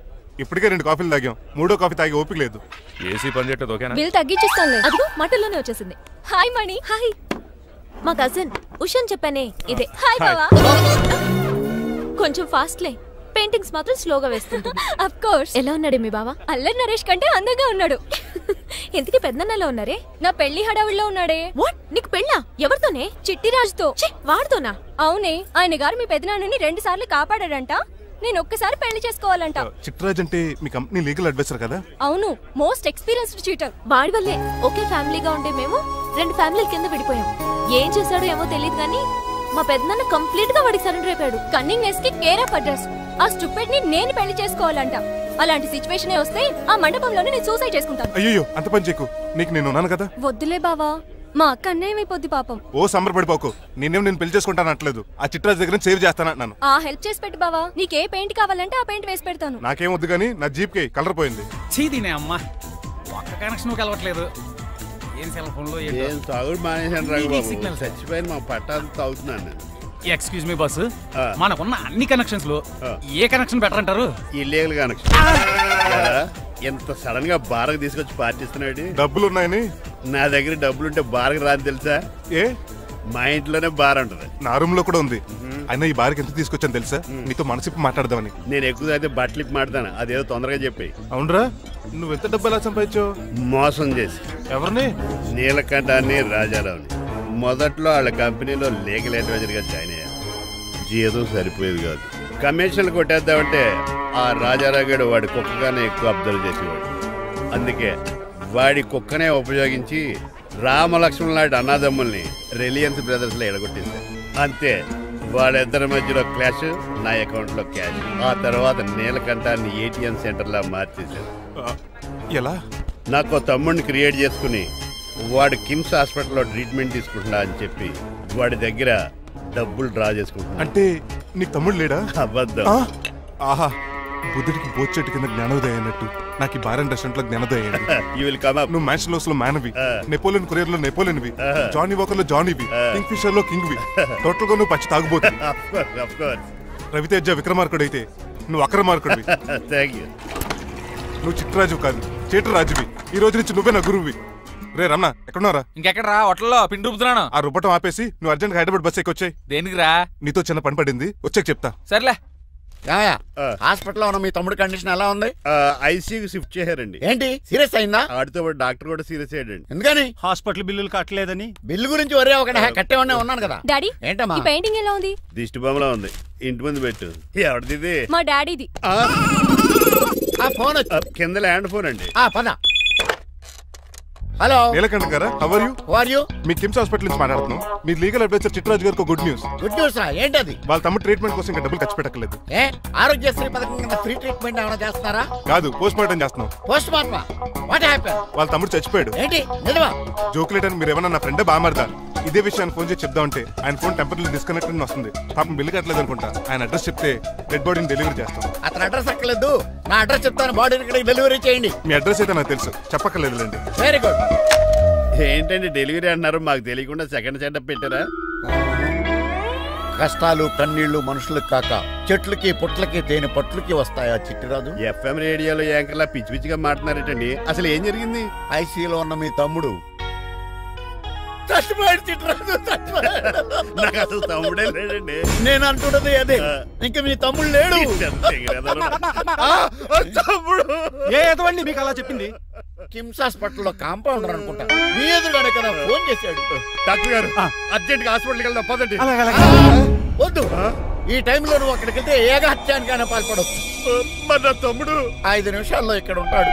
ఇప్పటికే 2 కాఫీలు తాగాం. 3వ కాఫీ తాగి ఓపిక లేదు. ఏసీ పని చేయట్లేదు. ఓకేనా? బిల్ తగ్గించిస్తానులే. అదిగో మాటల్లోనే వచ్చేసింది. హాయ్ మణి. హాయ్. మా కజిన్ ఉషాన్ చెప్పానే ఇదే. హాయ్ బావా. కొంచెం ఫాస్ట్లే. పెయింటింగ్స్ మాత్రం స్లోగా వేస్తుంటుంది. Of course. ఎలా ఉన్నాడే మీ బావ? అల్లరి నరేష్ కంటే అందంగా ఉన్నాడు. ఇంతకీ పెద్దన్నలో ఉన్నారే? నా పెళ్లి హడావిడిలో ఉన్నాడే. వాట్? నీకు పెళ్ళా? ఎవరితోనే? చిట్టిరాజుతో. వాడుతోనా? అవునే. ఆయన గారు మీ పెద్దనాన్నని 2 సార్లు కాపాడాడంట. నేను ఒక్కసారి పెళ్లి చేసుకోవాలంట. చిట్టిరాజ్ అంటే మీ కంపెనీ లీగల్ అడ్వైజర్ కదా? అవును. Most experienced cheater. వాడి వల్లే ఒకే ఫ్యామిలీగా ఉండే మేము 2 ఫ్యామిలీల కింద విడిపోయాం. ఏం చేశాడో ఏమో తెలియదు కానీ మా పెద్దనాన్న కంప్లీట్ గా వాడికి సరెండర్ అయిపోయాడు. కన్నింగ్ నెస్ కి కేర్ ఆఫ్ అడ్రస్. ఆ స్టూపిడ్ ని నేను పెళ్లి చేసుకోవాలంట. అలాంటి సిచ్యువేషన్ వస్తే ఆ మండపంలోనే నేను సూసైడ్ చేసుకుంటాను. అయ్యో అంత పని చేయకు. నీకు నేను ఉన్నాను కదా. వద్దులే బావా. మా అక్క అన్యాయమైపోద్ది పాపం. ఓ సంబరపడిపోకు. నేను పెళ్లి చేసుకుంటాను అంటలేదు. ఆ చిట్రాజ్ దగ్గర సేవ్ చేస్తాను. ఆ హెల్ప్ చేసి పెట్టు బావా. నీకే పెయింట్ కావాలంటే ఆ పెయింట్ వేసి పెడతాను. నాకేం వద్దు కానీ నా జీప్ కి కలర్ పోయింది. చీదీనే అమ్మా. ఒక్క కనెక్షన్ కలవట్లేదు. ఏం సెల్ ఫోన్ లో ఏం తాగుడు మానేశాను రంగబాబు. చచ్చిపోయిన మా పట్టాలు తాగుతున్నాను నేను. ఎక్స్క్యూజ్ మీ బాస్, మనకున్న అన్ని కనెక్షన్స్ లో ఏ కనెక్షన్ బెటర్ అంటారు? Illegal connection. ఎంత సడన్ గా బార్కు తీసుకొచ్చి పార్టీస్తున్నాడు. డబ్బులు ఉన్నాయని? నా దగ్గర డబ్బులుంటే బార్కు రాని తెలుసా? ఏ? మా ఇంట్లోనే బార్ ఉంటుంది. నా రూమ్ లో కూడా ఉంది. అయినా ఈ బార్కి ఎంత తీసుకొచ్చాను తెలుసా? నీతో మనసిప్పి మాట్లాడదామని. నేను ఎక్కువ అయితే బట్టలిప్పి మాట్లాడతాను. అదేదో తొందరగా చెప్పి. అవునరా? నువ్వు ఎంత డబ్బు ఎలా సంపాదించావు? మోసం చేసి. ఎవరిని? నీలకంఠాన్ని, రాజారావుని. మొదట్లో వాళ్ళ కంపెనీలో లీగల్ అడ్వైజర్ గా జాయిన్ అయ్యాను. జీతం సరిపోయేది కాదు. కమిషన్లు కొట్టేద్దామంటే ఆ రాజారావు గడు వాడి కుక్కగానే ఎక్కువ అబ్జర్వ్ చేసేవాడు. అందుకే వాడి కుక్కనే ఉపయోగించి రామలక్ష్మణ్ లాంటి అన్నదమ్ముల్ని రిలయన్స్ బ్రదర్స్ లో ఎడగొట్టింది. అంతే, వాళ్ళిద్దరి మధ్యలో క్లాష్, నా అకౌంట్ లో క్యాష్. ఆ తర్వాత నీలకంఠాన్ని ఏటీఎం సెంటర్ లా మార్చేశారు. ఎలా? నాకు తమ్ముడిని క్రియేట్ చేసుకుని వాడు కిమ్స్ హాస్పిటల్లో ట్రీట్మెంట్ తీసుకుంటున్నా అని చెప్పి వాడి దగ్గర డబ్బులు డ్రా చేసుకుంటున్నా. అంటే నీకు తమ్ముడు లేడా? అబద్ధం. ఆహా, బుద్ధుడికి బోచెట్టు కింద జ్ఞానోదయం అన్నట్టు నాకు ఈ బారన్ రెస్టారెంట్ లో జ్ఞానోదయం. నువ్వు మ్యాన్షన్స్ లో మ్యాన్వి, నెపోలియన్ కొరియర్ లో నెపోలియన్వి, జానీ వాకర్ లో జానీవి, కింగ్ ఫిషర్ లో కింగ్వి. టోటల్ గా నువ్వు పచ్చి తాగుబోతుంది. రవితేజ విక్రమార్కుడు అయితే నువ్వు అక్రమార్కుడివి. నువ్వు చిట్రాజు కాదు, చీటరాజువి. ఈ రోజు నుంచి నువ్వే నా గురువువి. రే రమణ, ఎక్కడున్నారా? ఇంకెక్కడ రా, హోటల్లో పిండి రూపుతున్నాను. ఆ రుబ్బటం ఆపేసి నువ్వు అర్జెంట్ హైదరాబాద్ బస్ ఎక్కొచ్చాయి. దేనికి రా? నీతో చిన్న పని పడింది, వచ్చాక చెప్తా. సర్లే. హాస్పిటల్లో ఉన్న మీ తమ్ముడు కండిషన్ ఎలా ఉంది? ఐసీయూకి షిఫ్ట్ చేశారండి. ఏంటి సీరియస్ అయిందా? ఆడితో డాక్టర్ కూడా సీరియస్ అయ్యాడండి. ఎందుకని? హాస్పిటల్ బిల్లులు కట్టలేదని. బిల్లు గురించి ఒరే ఒకటి కట్టేవాడినే ఉన్నాను కదా. డాడీ, ఏంటమ్మా ఈ పెయింటింగ్ ఎలా ఉంది? దిష్టి బొమ్మలా ఉంది. ఇంటి ముందు పెట్టు. ఎవరిది? మా డాడీది. ఆ ఫోన్ కింద ల్యాండ్ ఫోన్ అండి. పద. హలో నీలకంఠ గారా, how are you? How are you? మీ కిమ్స్ హాస్పిటల్ నుంచి మాట్లాడుతున్నాం. మీ లీగల్ అడ్వైజర్ చిట్రాజ్ గారికి గుడ్ న్యూస్. గుడ్ న్యూస్ రా? ఏంటది? వాళ్ళ తమ్ముడు ట్రీట్మెంట్ కోసం ఇంకా డబ్బులు ఖర్చు పెట్టలేదు. ఏ ఆరోగ్యశ్రీ పథకం కింద ఫ్రీ ట్రీట్మెంట్ ఏమైనా చేస్తున్నారా? కాదు, పోస్ట్ మార్టం చేస్తున్నాం. పోస్ట్ మార్టమా? What happen? వాళ్ళ తమ్ముడు చచ్చిపోయాడు. ఏంటి నిజమా? జోకులేట్ అని మీరు ఏమన్నా నా ఫ్రెండ్ బామర్దా? ఇదే విషయాన్ని ఫోన్ చేసి చెప్దామంటే ఆయన ఫోన్ టెంపరీ డిస్కనెక్ట్ అని వస్తుంది. పాపం బిల్లు కట్టలేదు అనుకుంటా. ఆయన అడ్రస్ చెప్తే డెడ్ బాడీని డెలివరీ చేస్తాం. అతను అడ్రస్ అక్కర్లేదు, నా అడ్రస్ చెప్తాను. బాడీని ఇక్కడికి డెలివరీ చేయండి. మీ అడ్రస్ అయితే నాకు తెలుసు, చెప్పక్కర్లేదులేండి. Very good. ఏంటండి డెలివరీ అన్నారు? మాకు తెలియకుండా సెకండ్ సెటప్ పెట్టారా? కష్టాలు కన్నీళ్లు మనుషులకు కాక చెట్లకి పుట్లకి తేనె పట్లకి వస్తాయా చిట్టిరాజు? ఎఫ్ఎం రేడియోలో యాంకర్లా పిచ్చి పిచ్చిగా మాట్లాడారేటండి. అసలు ఏం జరిగింది? ఐసీయూలో ఉన్న మీ తమ్ముడు చచ్చిపోయాడు. చిట్టిరాజు చచ్చిపోయాడు. నాకు అసలు తమ్ముడే లేడండి. నేను అంటున్నది అదే. ఇంకా మీ తమ్ముడు లేడు. తమ్ముడు మీకు అలా చెప్పింది? కిమ్స్ హాస్పిటల్లో కాంపౌండర్ అనుకుంటా. మీ ఎదురుగానే కదా ఫోన్ చేశాడు. డాక్టర్ గారు అర్జెంట్ గా హాస్పిటల్కి వెళ్దాం పదండి. వద్దు, ఈ టైంలో నువ్వు అక్కడికి వెళ్తే ఏకహత్యానికైనా పాల్పడవచ్చు. మరి నా తమ్ముడు 5 నిమిషాల్లో ఇక్కడ ఉంటాడు.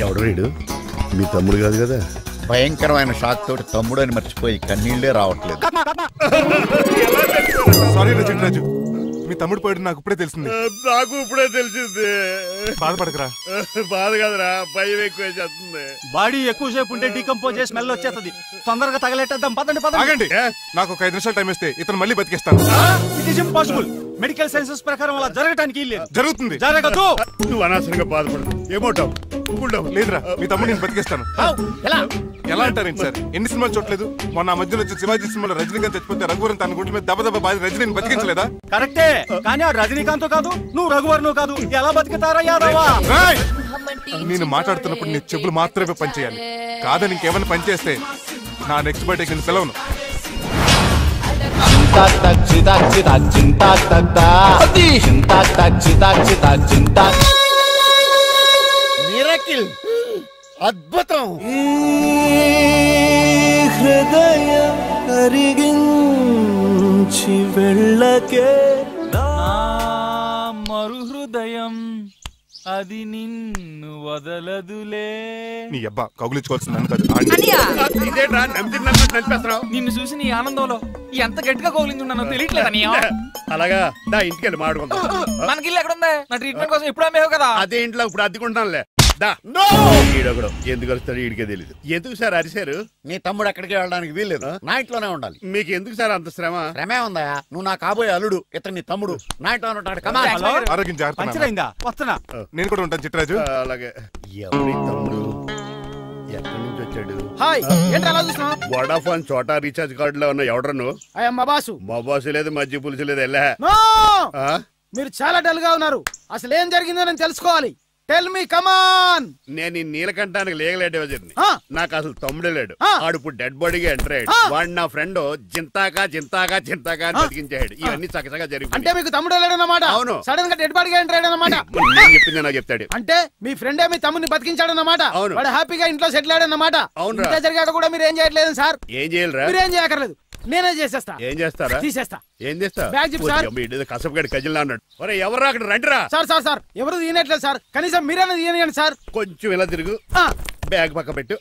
ఎవడు వీడు? మీ తమ్ముడు కాదు కదా? భయంకరమైన షాక్ తోటి తమ్ముడు అని మర్చిపోయి కన్నీళ్లే రావట్లేదు. సారీ రజన్ రాజు, మీ తమ్ముడు పోయాడు నాకు ఇప్పుడే తెలిసింది. నాకు ఇప్పుడే తెలిసింది. బాధపడకరా. బాధ కాదురా, భయం ఎక్కువ చేస్తుంది. బాడీ ఎక్కువసేపు ఉంటే డీకంపోజ్ చేసి స్మెల్ వచ్చేస్తుంది. తొందరగా తగలెట్టేద్దాం. పదండి. ఆగండి, నాకు ఒక 5 నిమిషాలు టైం ఇస్తే ఇతను మళ్ళీ బతికేస్తాను. It is impossible. Medical sciences ప్రకారం అలా జరగటానికి లేదు. జరుగుతుంది. జరగదు. నువ్వు అనవసరంగా బాధపడు. ఏమోటావు లేదురా, మీ తమ్ముడు నేను బతికేస్తాను. ఎలా అంటారేంటి సార్? ఎన్ని సినిమాలు చూడలేదు? మొన్న మధ్యలో వచ్చి శివాజీ సినిమాలో రజనీకాంత్ చచ్చిపోతే రఘువరన్ తన గుండె మీద దెబ్బ బాధ రజనీని బతికించలేదా? కరెక్టే, కానీ ఆ రజనీకాంత్ కాదు, నువ్వు రఘువరన్ కాదు. ఎలా బతుకుతారా యాదవా? నేను మాట్లాడుతున్నప్పుడు నీ చెప్పులు మాత్రమే పనిచేయాలి. కాదని ఇంకేమైనా పనిచేస్తే నా నెక్స్ట్ బర్త్డేకి నేను పిలవను. మిరకిల్, అద్భుతం. హృదయం కరిగించి వెళ్ళకే మరు హృదయం అది నిన్ను వదలదులే. నీ అబ్బా కౌగులించుకోవాల్సింది నన్ను కాదు. నిన్ను చూసి నీ ఆనందంలో ఎంత గట్టిగా కౌగిలించున్నానో తెలియట్లేదా? అలాగా దా ఇంటికి వెళ్ళి మాడుకుందాం. మనకి ఇల్లు ఎక్కడ ఉంది? నా ట్రీట్మెంట్ కోసం ఎప్పుడు అమ్మేవు కదా. అదే ఇంట్లో ఇప్పుడు అద్దెకుంటానులే. ఈడొకడు ఎందుకు వస్తాడు ఈడికే తెలీదు. ఎందుకు సార్ అరిశారు? నీ తమ్ముడు ఎక్కడికి వెళ్ళడానికి వీల్లేదు, నా ఇంట్లోనే ఉండాలి. మీకు ఎందుకు సార్ అంత శ్రమ? శ్రమే ఉందా? నువ్వు నా కాబోయే అల్లుడు, ఇతను నీ తమ్ముడు, నా ఇంట్లో ఉంటాడు. ఆరోగ్యం జాగ్రత్త. వస్తున్నా. నేను కూడా ఉంటాను చిట్రాజు. అలాగే. ఎవరి తమ్ముడు ఎక్కడి నుంచి వచ్చాడు? హాయ్, ఏంటి అలా చూస్తున్నావు? వోడాఫోన్ చోటా రీఛార్జ్ కార్డులో ఉన్న ఎవడరు నువ్వు? మా బాసు. మా బాసు లేదు, మధ్య పులుసు లేదు. వెళ్ళా. మీరు చాలా డల్ గా ఉన్నారు. అసలు ఏం జరిగిందో నేను తెలుసుకోవాలి. టెల్ మీ, కమాన్. నేను ఈ నీలకంఠానికి లేగలేడు వజర్ని. నాకు అసలు తమ్ముడే లేడు. ఆడు ఇప్పుడు డెడ్ బాడీగా ఎంటర్ అయ్యాడు. వాడు నా ఫ్రెండ్ జింతాగా అని బతికించాడు. ఇవన్నీ చక్కగా జరిగింది. అంటే మీకు తమ్ముడు లేడన్నమాట? అవును. సడన్ గా డెడ్ బాడీగా ఎంటర్ అయ్యాడన్నమాట. నేను చెప్పింది నాకు చెప్తాడు. అంటే మీ ఫ్రెండే మీ తమ్ముడిని బతికించాడన్నమాట. అవును. వాడు హ్యాపీగా ఇంట్లో సెటిల్ అయ్యాడన్నమాట. అవును. ఇంత జరిగాక కూడా మీరు ఏం చేయట్లేదు సార్? ఏం చేయాలరా? మీరేం చేయక్కర్లేదు, నేనే చేసేస్తా. ఏం చేస్తారా? తీసేస్తా. ఏం చేస్తా? Bag zip sir. కసపగడి కజిల్లా అన్నాడు. ఒరే ఎవరు అక్కడ రండిరా. సార్ ఎవరు తీయనట్లేదు సార్, కనీసం మీరైనా తీయనియండి సార్. కొంచెం ఇలా తిరుగు, బ్యాగ్ పక్క పెట్టు.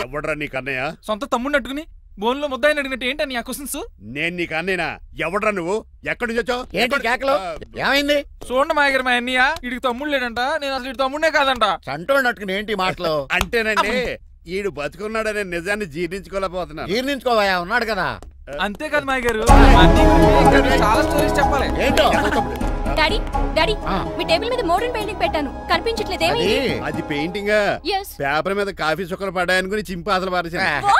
ఎవడరా నీకు అన్నయ్య? సొంత తమ్ముడిని అట్టుకుని బోన్లో ముద్దాయిని అడిగినట్టు ఏంటని ఆ క్వశ్చన్స్? నేను నీకు అన్నయ్యనా? ఎవడరా నువ్వు? ఎక్కడి నుంచి వచ్చావు? ఏంటి కేకలు? ఏమైంది? చూడండి మాయగారు, మా అన్నయ్య ఇడికి తమ్ముడు లేడంట. నేను అసలు ఇటు తమ్ముడే కాదంట. సంటోడు అట్టుకుని ఏంటి మాటలు? అంటేనండి ఈడు బతుకున్నాడనే నిజాన్ని జీర్ణించుకోలేకపోతున్నా. జీర్ణించుకోవా, ఉన్నాడు కదా. అంతేకాదు మాయగారు, చాలా స్టోరీస్ చెప్పాలి. ఏంటో? డాడీ మీ టేబుల్ మీద మోడర్న్ పెయింటింగ్ పెట్టాను, కనిపించట్లేదు. అది పెయింటింగ్. పేపర్ మీద కాఫీ చుక్కలు పడ్డాయనుకుని చింపి అసలు పారేసాను.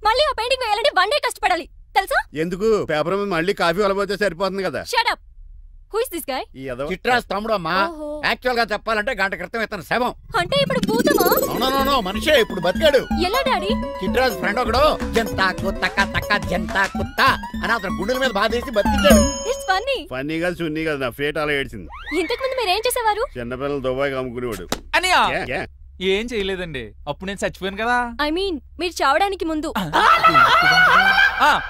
మళ్ళీ ఆ పెయింటింగ్ వేయాలంటే 1 డే కష్టపడాలి తెలుసా? ఎందుకు? పేపర్ మీద మళ్ళీ కాఫీ వలపోతే సరిపోతుంది కదా. Shut up. Who is this guy? Chitraj తమ్ముడు అమ్మా. యాక్చువల్ గా చెప్పాలంటే గంట క్రితం ఇతను శవం. అంటే ఇప్పుడు భూతమా? నో మనిషే, ఇప్పుడు బతికాడు. ఎలా డాడీ? చిట్రాజ్ ఫ్రెండ్ ఒకడు జంతా కుత్త జంతా కుత్త అని అతను గుండెల మీద బాధేసి బతికాడు. It's funny. ఫన్నీ కాదు, సున్నీ కాదు, నా ఫేట్ అలా ఏడ్చింది. ఇంతకు ముందు మీరు ఏం చేసేవారు? చిన్నపిల్లలు దుబాయ్ అమ్ముకునేవాడు. అనియా ఏం చేయలేదండి, అప్పుడు నేను చచ్చిపోయాను కదా. ఐ మీన్ మీరు చావడానికి ముందు.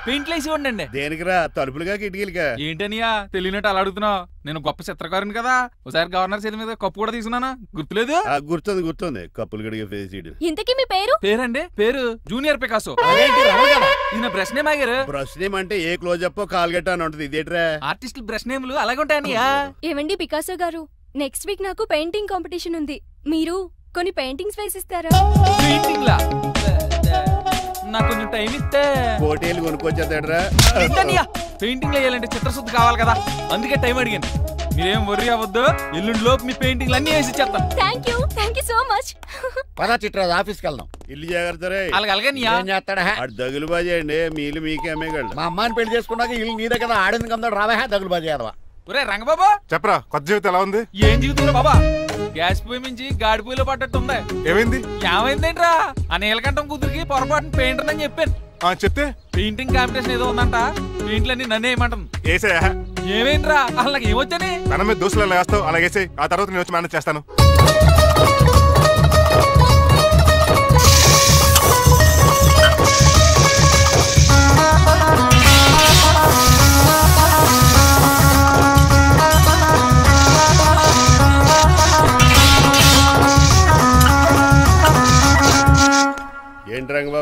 పెయింట్లు వేసి ఉండండి. దేనికిరా? తలుపులుగా కిటికీలుగా? ఏంటనియా తెలియనట్టు అలా అడుగుతున్నావు? నేను గొప్ప చిత్రకారుని కదా. ఒకసారి గవర్నర్ చేతి మీద కప్పు కూడా తీసుకున్నానా? గుర్తులేదు? గుర్తుంది. కప్పులు గడిగే ఫేస్. ఇంతకీ మీ పేరు? పేరండి పేరు జూనియర్ పికాసో. ఈయన బ్రష్ నేమ్ ఆగారు. బ్రష్ నేమ్ అంటే ఏ క్లోజ్ అప్ కాల్గట్ట అని ఉంటది. ఇదేట్రా? ఆర్టిస్టులు బ్రష్ నేమ్లు అలాగే ఉంటాయనియా. ఏమండి పికాసో గారు, నెక్స్ట్ వీక్ నాకు పెయింటింగ్ కాంపిటీషన్ ఉంది. మీరు కొన్ని పెయింటింగ్స్ వేసిస్తారా? పెయింటింగ్ లా? నాకు కొంచెం టైం ఇస్తే పోటీలు కొనుక్కొచ్చేస్తాడ్రా. పెయింటింగ్ వేయాలంటే చిత్రశుద్ధి కావాలి కదా, అందుకే టైం అడిగాను. మీరేం వర్రీ అవ్వద్దు, ఎల్లుండి లోపు మీ పెయింటింగ్లు అన్ని వేసి ఇచ్చేస్తాను. Thank you so much. పదా చిట్రాజ్ ఆఫీస్కి వెళ్దాం. ఇల్లు జాగ్రత్త రే. అలాగే ఏం చేస్తాడా? దగులు బాజేయండి, మీలు మీకే అమ్మేగాళ్ళు. మా అమ్మాయిని పెళ్లి చేసుకున్నాక ఇల్లు నీదే కదా, ఆడింది కదా, రావా దగులు బాజీ అదవా. ఒరే రంగబాబా చెప్పరా, కొత్త జీవితం ఎలా ఉంది? ఏం జీవితంలో బాబా, గ్యాస్ పొయ్యి మించి గాడి పొయ్యిలో పడ్డట్టు ఉంది. ఏమైందేంట్రా? ఆ నీలకంఠం కూతురికి పొరపాటున పెయింటర్ అని చెప్పాను. చెప్తే పెయింటింగ్ కాంపిటీషన్ ఏదో ఉందంట, పెయింట్లన్నీ నన్నే ఏమంటాను. ఏమైందిరా? అసలు నాకు ఏమొచ్చని? తన మీద దోశలు వేస్తావు, అలాగేసే. ఆ తర్వాత నేను వచ్చి మేనేజ్ చేస్తాను.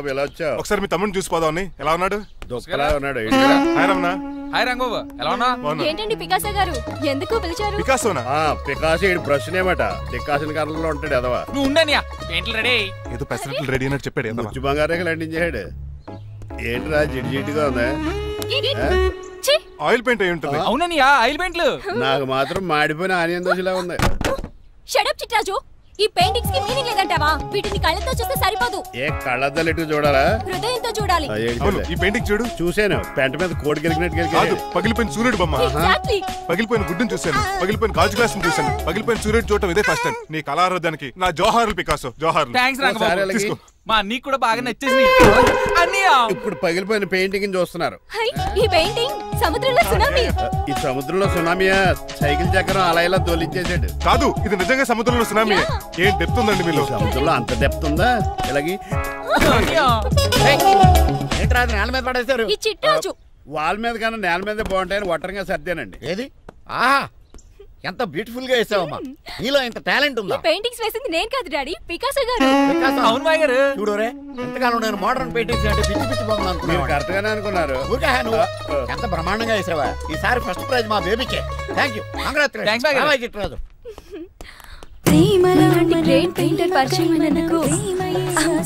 బాబు ఎలా వచ్చావు? ఒకసారి మీ తమ్ముడిని చూసిపోదామని. ఎలా ఉన్నాడు? దొక్కలా ఉన్నాడు. హాయ్ రమణ. హాయ్ రంగబాబు, ఎలా ఉన్నా? ఏంటండి పికాసో గారు ఎందుకు పిలిచారు? పికాసోనా? పికాసో ఇడు బ్రష్ నేమట. డికాషన్ కర్రలో ఉంటాడు ఎదవా. నువ్వు ఉండనియా, పెయింట్లు రెడీ. ఏదో పెసరట్లు రెడీ అన్నట్టు చెప్పాడు. ముచ్చు బంగారే లండించాడు. ఏంట్రా జిడ్జిడ్గా ఉందా? ఆయిల్ పెయింట్ అయి ఉంటుంది. అవుననియా, ఆయిల్ పెయింట్లు. నాకు మాత్రం మాడిపోయిన ఆనియన్ దోశలా ఉంది. షడప్ చిట్రాజు, ఈ పెయింటింగ్స్ కి మీనింగ్ లేదంటావా? వీటిని కళ్ళతో చూస్తే సరిపోదు. ఏ కళ్ళతో ఎటు చూడాలా? హృదయంతో చూడాలి. ఈ పెయింటింగ్ చూడు. చూసాను. పెంట మీద కోడి గెలిగినట్టు పగిలిపోయిన సూర్యుడు బొమ్మ. పగిలిపోయిన గుడ్డును చూశాను. పగిలిపోయిన గాజు గ్లాస్ చూశాను. పగిలిపోయిన సూర్యుడు చూడటం ఇదే ఫస్ట్ టైం. నీ కళారోధానికి నా జోహార్లు పికాసో. జోహార్లు. థాంక్స్ రంగబాబు. తీసుకో. మా నీకు కూడా బాగా నచ్చేసింది. ఇప్పుడు పగిలిపోయిన పెయింటింగ్ చూస్తున్నారు. ఈ పెయింటింగ్ సముద్రంలో సునామీ. ఈ సముద్రంలో సునామీయా? సైకిల్ చక్రం అలా ఇలా తోలించేసాడు. కాదు, ఇది నిజంగా సముద్రంలో సునామీ. ఏం డెప్త్ ఉందండి మీలో? సముద్రంలో అంత డెప్త్ ఉందా? ఇలాగి ఏంట్రా నేల మీద పడేశారు? ఈ చిట్రాజు వాల్ మీద కన్నా నేల మీద బాగుంటాయని ఒట్టరంగా సర్దానండి. ఏది? ఆహా, ఎంత బ్యూటిఫుల్ గా వేసావమ్మా. నీలో ఇంత టాలెంట్ ఉందా? పెయింటింగ్స్ వేసింది నేను కాదు డాడీ, పికాసో గారు. అవును మాయ గారు. చూడరే, ఎంతకాలం నేను మోడర్న్ పెయింటింగ్స్ అంటే పిచ్చి పిచ్చి బొమ్మలు అనుకున్నాను. కరెక్ట్ గానే అనుకున్నారు. ఊరికే నువ్వు ఎంత బ్రహ్మాండంగా వేసావా. ఈసారి ఫస్ట్ ప్రైజ్ మా బేబీకే. Thank you. Congratulations. Great painter పరిచయం అయినందుకు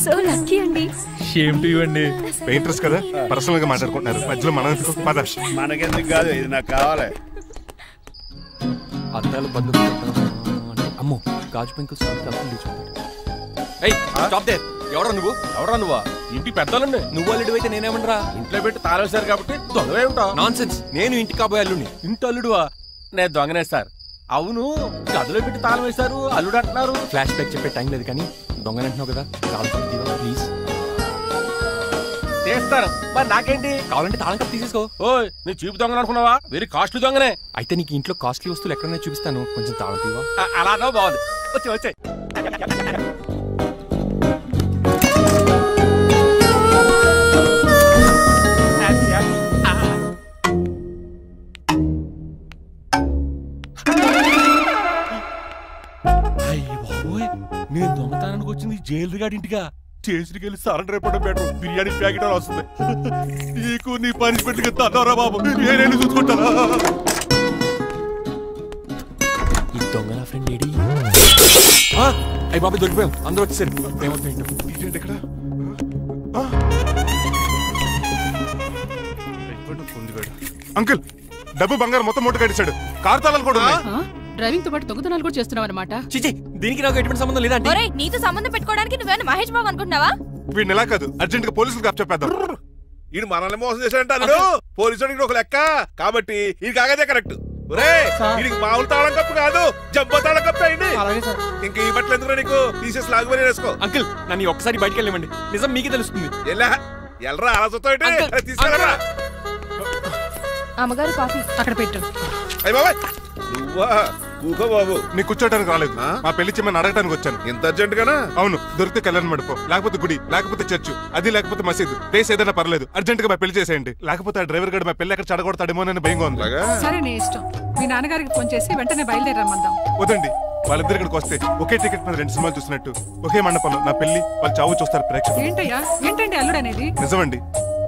సో లక్కీ అండి. షేమ్ టు యు అండి. పెయింటర్స్ కదా, పర్సనల్ గా మాట్లాడుకుంటున్నారు. మధ్యలో మనం మనకెందుకు కాదు, ఇది నాకు కావాలి. అద్దాలు బంధువులు అమ్మో గాజు పెంకులు ఎవరా నువ్వా? ఇంటి పెద్దలండి. నువ్వు అల్లుడు అయితే నేనేమంటరా? ఇంట్లో పెట్టి తాళేశారు కాబట్టి దొంగవే ఉంటావు. Non sense. నేను ఇంటి కాబోయే అల్లుడిని. ఇంటి అల్లుడువా? నేను దొంగనే సార్. అవును, గదిలో పెట్టి తాళం వేశారు, అల్లుడు అంటున్నారు. ఫ్లాష్ బ్యాక్ చెప్పే టైం లేదు కానీ దొంగనంటున్నావు కదా, తాళం ప్లీజ్. చేస్తారు మరి నాకేంటి? కావాలంటే తాళం కప్పు తీసేసుకో. ఓయ్, నేను చూపు దొంగను అనుకున్నావా? వెరీ కాస్ట్లీ దొంగనే. అయితే నీకు ఇంట్లో కాస్ట్లీ వస్తువులు ఎక్కడైనా చూపిస్తాను, కొంచెం తాళం తీవా? అలానో బాగుంది. వచ్చే నేను దొంగతనానికి వచ్చింది జైలు గాడి ఇంటిగా. చేసికెళ్ళి సరెండర్ అయిపోవడం బెటర్. బిర్యానీ ప్యాకెట్ వస్తుంది. నీకు నీ పనిష్మెంట్ తన్నారా బాబు, నేనేళ్ళు చూసుకుంటారా? ఈ దొంగ నా ఫ్రెండ్ ఏడి? అయ్యి బాబు దొరికిపోయాం, అందరూ వచ్చేసరి. ఇక్కడ అంకుల్, డబ్బు బంగారం మొత్తం మూట కట్టించాడు. కారు తాళాలు కూడా ఉన్నాయి. డ్రైవింగ్ తో పాటు దొంగతనాలు కూడా చేస్తున్నావు అనమాట. చిచి, దీనికి నాకు ఎటువంటి సంబంధం లేదండి. ఒరేయ్, నీతో సంబంధం పెట్టుకోవడానికి నువ్వేనా మహేష్ బాబు అనుకుంటున్నావా? వీడిని ఎలా కాదు, అర్జెంట్ గా పోలీసులకు అప్పచెప్పేద్దాం. ఈయన మనల్ని మోసం చేశాడంటారు. పోలీసుడికి ఒక లెక్క కాబట్టి ఇది కాగదే కరెక్ట్. వీడికి మామూలు తాళం కప్పు కాదు, జబ్బ తాళం కప్పు అయింది. ఇంకా ఈ బట్టలు ఎందుకు నీకు? తీసేసి లాగుమని వేసుకో. అంకుల్, నన్ను ఒక్కసారి బయటికి వెళ్ళమండి, నిజం మీకే తెలుస్తుంది. ఎల్రా ఆలోచనతో తీసుకెళ్ళరా. అమ్మగారు కాఫీ అక్కడ పెట్టు. అయ్య బాబాయ్, నువ్వా? కూకో బాబు. నీ కూర్చోటానికి రాలేదు, మా పెళ్లి చెమ్మని అడగటానికి వచ్చాను. ఎంత అర్జెంట్ గానా? అవును, దొరికితే కళ్యాణ మండపం, లేకపోతే గుడి, లేకపోతే చర్చ్, అది లేకపోతే మసీదు, ప్లేస్ ఏదైనా పర్లేదు, అర్జెంట్ గా మా పెళ్లి చేసేయండి. లేకపోతే ఆ డ్రైవర్ గడు మా పెళ్లి ఎక్కడ చెడగొడతాడేమోనని భయంగా ఉంది. సరే, నీ ఇష్టం. మీ నాన్నగారికి ఫోన్ చేసి వెంటనే బయలుదేరమ్మందాం. వదండి, వాళ్ళిద్దరు ఇక్కడికి వస్తే ఒకే టికెట్ మీద 2 సినిమాలు చూసినట్టు, ఒకే మండపంలో నా పెళ్లి, వాళ్ళు చావు చూస్తారు ప్రేక్షకులు. ఏంటండి అల్లుడు అనేది? నిజమండి.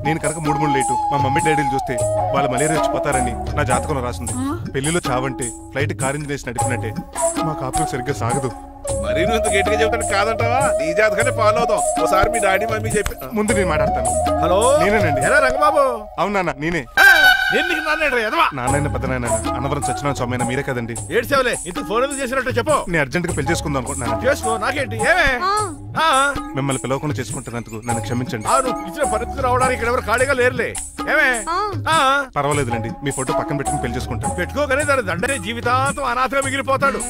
నేను కనుక 3 లేటు మా మమ్మీ డాడీలు చూస్తే వాళ్ళ మలేరియా వచ్చిపోతారని నా జాతకంలో రాసింది. పెళ్లిలో చావంటే ఫ్లైట్ కార్ ఇంజిన్ వేసి నడిపినట్టే. మా కాపురం సరిగ్గా సాగదు. మరి నువ్వు ఇంత గట్టిగా చెప్తాను కాదంటావా? నీ జాతకాన్ని ఫాలో అవుతాం. ఒకసారి మీ డాడీ మమ్మీ చెప్పి ముందు నేను మాట్లాడతాను. హలో, నేనేనండి. ఎలా రంగబాబు? అవునా, నేనే. నాన్న పెద్ద నాయన అన్నవరం సత్యనారాయణ స్వామి మీరే కదండి. ఏడ్చేవలే, ఇంత ఫోన్ చేసినట్టు చెప్పు. నేను అర్జెంట్ గా పెళ్లి చేసుకుందాం అనుకుంటున్నాను. చేసుకో, నాకేంటి? మిమ్మల్ని పిలవకుండా చేసుకుంటున్నందుకు నన్ను క్షమించండి. ఇచ్చిన పరిస్థితి రావడానికి ఇక్కడ ఎవరు ఖాళీగా లేరులే. పర్వాలేదులేండి, మీ ఫోటో పక్కన పెట్టుకుని పెళ్లి చేసుకుంటాను. పెట్టుకోగానే దాని దండనే జీవితాంతం అనాథగా మిగిలిపోతాడు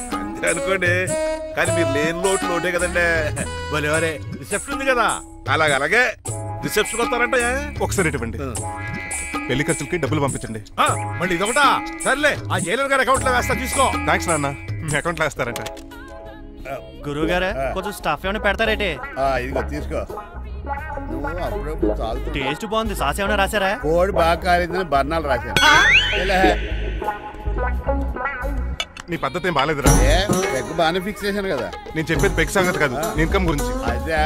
అనుకోండి. కానీ మీరు లేని లోటే కదండి. భలేవరే, రిసెప్షన్ ఉంది కదా. అలాగే రిసెప్షన్ వస్తారంటే ఒకసారి ఇవ్వండి. పెళ్లి ఖర్చులకి డబ్బులు పంపించండి. మళ్ళీ ఇదొకటా? సర్లే, ఆ జైలర్ గారి అకౌంట్ లో వేస్తా, తీసుకో. థ్యాంక్స్ నాన్న, మీ అకౌంట్ లో వేస్తారంట. గురువు గారు కొంచెం స్టఫ్ ఏమైనా పెడతారేటే? ఇదిగో తీసుకో. టేస్ట్ బాగుంది. సాస్ ఏమైనా రాశారా? కోడి బాగా కాలిందని బర్ణాలు రాశారు. నీ పద్ధతి ఏం బాగాలేదురా. పెగ్ బాగానే ఫిక్స్ చేశాను కదా. నేను చెప్పేది పెగ్ సంగతి కాదు, ఇన్కమ్ గురించి. అదే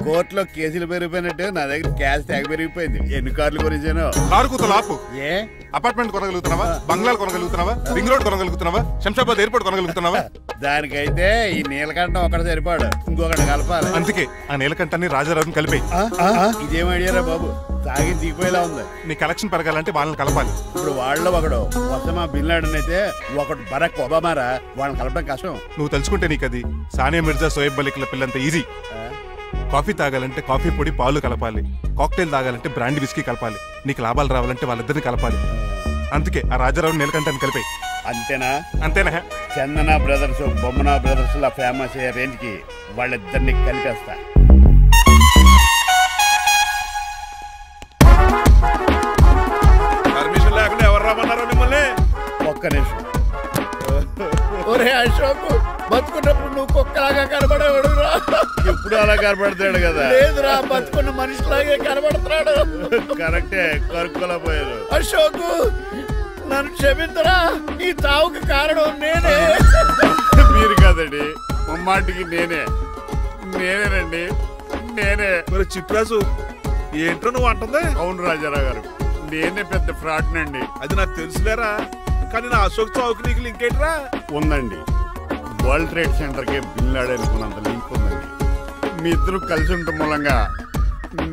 కోర్టులో కేసులు పెరిగిపోయినట్టు నా దగ్గర క్యాష్ తెగ పెరిగిపోయింది. ఎన్ని కార్లు కొనిచ్చాను? కారు కూతలు ఆపు. ఏ అపార్ట్మెంట్ కొనగలుగుతున్నావా? బంగ్లాలు కొనగలుగుతున్నావా? రింగ్ రోడ్ కొనగలుగుతున్నావా? శంషాబాద్ ఎయిర్పోర్ట్ కొనగలుగుతున్నావా? దానికైతే ఈ నీలకంఠం ఒకటి సరిపాడు, ఇంకొకటి కలపాలి. అందుకే ఆ నీలకంఠాన్ని రాజారావుని కలిపి. ఇదేం ఐడియారా బాబు, తాగి దిగిపోయేలా ఉంది. నీ కలెక్షన్ పెరగాలంటే వాళ్ళని కలపాలి. ఇప్పుడు వాళ్ళలో ఒకడు ఒసామా బిన్ లాడెన్ అయితే ఒకడు బరాక్ ఒబామారా, వాళ్ళని కలపడం కష్టం. నువ్వు తెలుసుకుంటే నీకు అది సానియా మిర్జా, సోయబ్ మలిక్ల పిల్లంత ఈజీ. కాఫీ తాగాలంటే కాఫీ పొడి పాలు కలపాలి, కాక్టైల్ తాగాలంటే బ్రాండ్ విస్కీ కలపాలి, నీకు లాభాలు రావాలంటే వాళ్ళిద్దరిని కలపాలి. అందుకే ఆ రాజారావు నీలకంఠాన్ని కలిపాయి. అంతేనా? అంతేనా? చందన బ్రదర్స్, బొమ్మన బ్రదర్స్ లా ఫేమస్ అయ్యే రేంజ్ కి వాళ్ళిద్దరిని కలిపేస్తా. పర్మిషన్ లేకుండా ఎవరు రమ్మన్నారో మిమ్మల్ని? ఒక్క నిమిషం. ఒరే అశోక్, బతుకున్నప్పుడు నువ్వు కుక్కలాగా కనబడేవాడురా. ఇప్పుడు అలా కనబడతాడు కదా? లేదురా, బతుకున్న మనిషిలాగే కనబడుతున్నాడు. కరెక్టే, కరుక్కులా పోయారు. అశోక్, నన్ను క్షమించరా, ఈ తావుకి కారణం నేనే. మీరు కాదండి, ముమ్మాటికి నేనేనండి, నేనే. మరి చిట్రాజు ఏంటో నువ్వు అంటుంది? అవును రాజారావు గారు, నేనే పెద్ద ఫ్రాడ్ నండి. అది నాకు తెలుసులేరా, కానీ నా అశోక్ చావుకి నీకు లింక్ ఏంట్రా? ఉందండి, వరల్డ్ ట్రేడ్ సెంటర్ కి బిన్ లాడెన్ అనుకున్నంత లింక్ ఉందండి. మీ ఇద్దరు కలిసి ఉండటం మూలంగా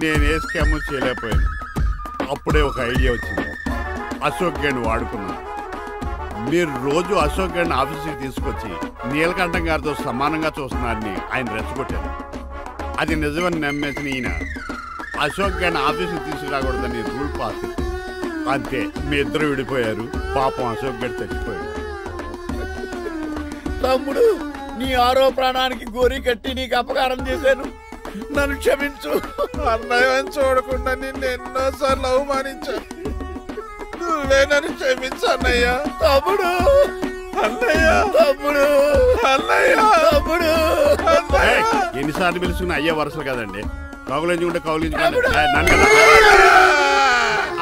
నేను ఏ స్కామ్ చేయలేకపోయాను. అప్పుడే ఒక ఐడియా వచ్చింది, అశోక్ గేణ్ వాడుకున్నాను. మీరు రోజు అశోక్ గేణ్ ఆఫీస్కి తీసుకొచ్చి నీలకంఠం గారితో సమానంగా చూస్తున్నారని ఆయన రెచ్చగొట్టారు. అది నిజమని నమ్మేసిన ఈయన అశోక్ గేణ్ ఆఫీస్కి తీసుకురాకూడదని రూల్ పాస్ చేశారు. అంతే, మీ ఇద్దరు విడిపోయారు. పాపం అశోక్ గేణ్ చచ్చిపోయాడు. తమ్ముడు, నీ ఆరో ప్రాణానికి గోరి కట్టి నీకు అపకారం చేశాను, నన్ను క్షమించు. అన్నయ్య చూడకుండా నిన్ను ఎన్నోసార్లు అవమానించాను, నువ్వే నన్ను క్షమించు అన్నయ్య. తమ్ముడు, అన్నయ్య, తమ్ముడు, అన్నయ్య, తమ్ముడు. ఎన్నిసార్లు పిలుచుకున్న అయ్యే వరుసలు కదండి, కౌలించుకుంటే కౌలించుకోండి.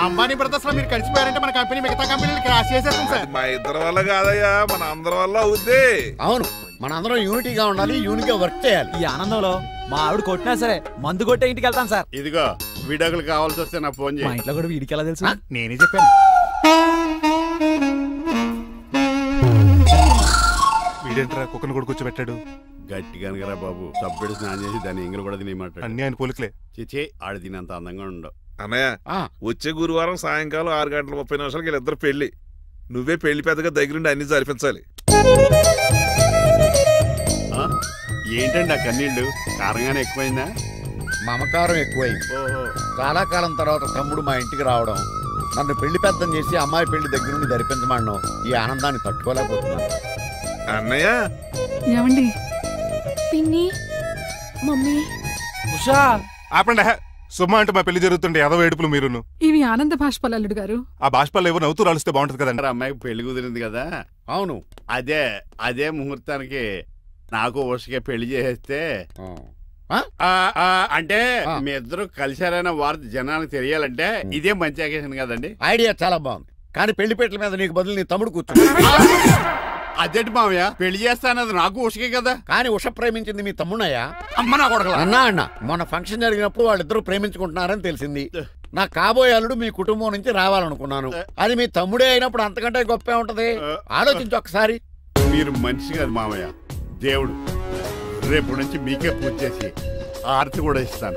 అంబానీ బ్రదర్స్ లో మీరు కలిసిపోయారంటే మన కంపెనీ మిగతా కంపెనీలు క్రాష్ చేసేస్తాం సార్. మా ఇద్దరి వల్ల కాదయ్యా, మన అందరి వల్ల అవుద్ది. అవును, మన అందరం యూనిటీగా ఉండాలి, యూనిట్గా వర్క్ చేయాలి. ఈ ఆనందంలో మా ఆవిడ కొట్టినా సరే మందు కొట్టే ఇంటికి వెళ్తాను సార్. ఇదిగో విడాకులు కావాల్సి వస్తే నాకు ఫోన్ చేయి. మా ఇంట్లో కూడా వీడికి ఎలా తెలుసు? నేనే చెప్పాను. వీడేంట్రా కుక్కను కూడా కూర్చోబెట్టాడు? గట్టిగా అనగరా బాబు, సబ్బెడు స్నానం చేసి దాన్ని ఎంగిలి కూడా తినేమాట. అన్ని ఆయన పోలికలే. చిచే, ఆడ తినంత అందంగా ఉండవు. అన్నయ్య, వచ్చే గురువారం సాయంకాలం 6:30 వీళ్ళిద్దరు పెళ్లి. నువ్వే పెళ్లి పెద్దగా దగ్గరుండి అన్ని జరిపించాలి. ఏంటండి ఆ కన్నీళ్ళు? కారంగానే ఎక్కువైందా? మమకారం ఎక్కువైంది. చాలా కాలం తర్వాత తమ్ముడు మా ఇంటికి రావడం, నన్ను పెళ్లి పెద్దం చేసి అమ్మాయి పెళ్లి దగ్గరుండి ధరిపించమన్నాం. ఈ ఆనందాన్ని తట్టుకోలేకపోతున్నాను. అన్నయ్య, ఏమండి? పిన్ని, మమ్మీ. ఉషా, ఆపండి. సుమా అంటే మా పెళ్లి జరుగుతుంటే ఏదో ఏడుపులు మీరును. ఇవి ఆనంద బాష్పాలు అల్లుడు గారు. ఆ బాష్పాలు ఏవో నవ్వుతూ రాలిస్తే బాగుంటది కదండి. అమ్మాయికి పెళ్లి కుదిరింది కదా? అవును, అదే ముహూర్తానికి నాకు ఉషకే పెళ్లి చేసేస్తే, అంటే మీ ఇద్దరు కలిశారైన వార్త జనానికి తెలియాలంటే ఇదే మంచి అకేషన్ కదండి. ఐడియా చాలా బాగుంది, కానీ పెళ్లి పెట్టల మీద నీకు బదులు నీ తమ్ముడు కూర్చో. అదేంటి మామయ్య, పెళ్లి చేస్తానది నాకు ఉషకే కదా? కానీ ఉష ప్రేమించింది మీ తమ్ముడయ్యా. అమ్మ నా కొడకలా. అన్నా మొన్న ఫంక్షన్ జరిగినప్పుడు వాళ్ళిద్దరూ ప్రేమించుకుంటున్నారని తెలిసింది. నా కాబోయే అల్లుడు మీ కుటుంబం నుంచి రావాలనుకున్నాను. అది మీ తమ్ముడే అయినప్పుడు అంతకంటే గొప్పే ఉంటది. ఆలోచించి ఒకసారి. మీరు మనిషి కాదు మామయ్య, దేవుడు. రేపు నుంచి మీకే పూజ చేసి ఆర్తి కూడా ఇస్తాను.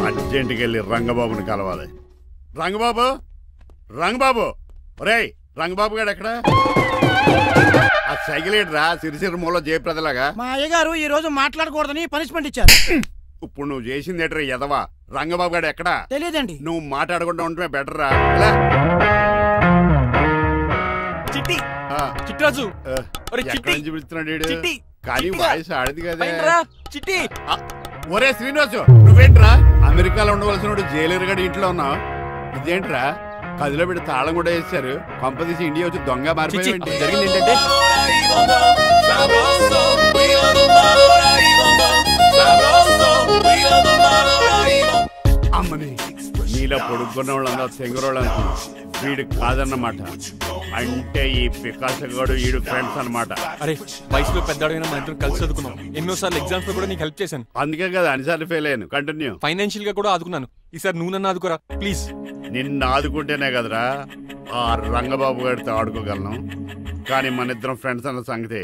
అర్జెంటుకి వెళ్ళి రంగబాబుని కలవాలి. రంగబాబు, ఒరేయ్ రంగబాబు గారు ఎక్కడ? ఆ సైకిల్ ఏంట్రా సిరిసిరి మూల జయప్రదలాగా? మా అయ్యగారు ఈ రోజు మాట్లాడకూడదని పనిష్మెంట్ ఇచ్చారు. ఇప్పుడు నువ్వు చేసింది ఏంట్రా ఎదవా? రంగబాబు గారు ఎక్కడా? తెలియదండి. నువ్వు మాట్లాడకుండా ఉండటమే బెటర్ రా. చిట్టి, చిట్రాజు, పిలుస్తున్నాడు కానీ వాయిస్ ఆడది కదా. చిట్టి, ఒరే శ్రీనివాసు, నువ్వేంట్రా అమెరికాలో ఉండవలసిన జైలర్ గడి ఇంట్లో ఉన్నావు? ఇదేంట్రా కదిలో పెట్టి తాళం కూడా వేశారు. కంపదీసి ఇండియా వచ్చి దొంగ మారిపోయింది. జరిగింది ఏంటంటే అమ్మని నీలో పొడుక్కున్న వాళ్ళందరూ తెంగరోళ్ళు అనుకున్నా. వీడు కాదన్నమాట. అంటే ఈ పికాసో గాడు ఈడు ఫ్రెండ్స్ అన్నమాట. అరే వయసులో పెద్దవాడైనా మా ఇద్దరం కలిసి చదువుకున్నాం. ఎన్నోసార్లు ఎగ్జామ్స్ లో కూడా నీకు హెల్ప్ చేశాను. అందుకే కదా అన్నిసార్లు ఫెయిల్ అయ్యాను. కంటిన్యూ. ఫైనాన్షియల్ గా కూడా ఆదుకున్నాను. ఈసారి నువ్వు నన్ను ఆదుకోరా ప్లీజ్. నిన్ను ఆదుకుంటేనే కదరా ఆ రంగబాబు గారితో ఆడుకోగలను. కానీ మన ఇద్దరం ఫ్రెండ్స్ అన్న సంగతి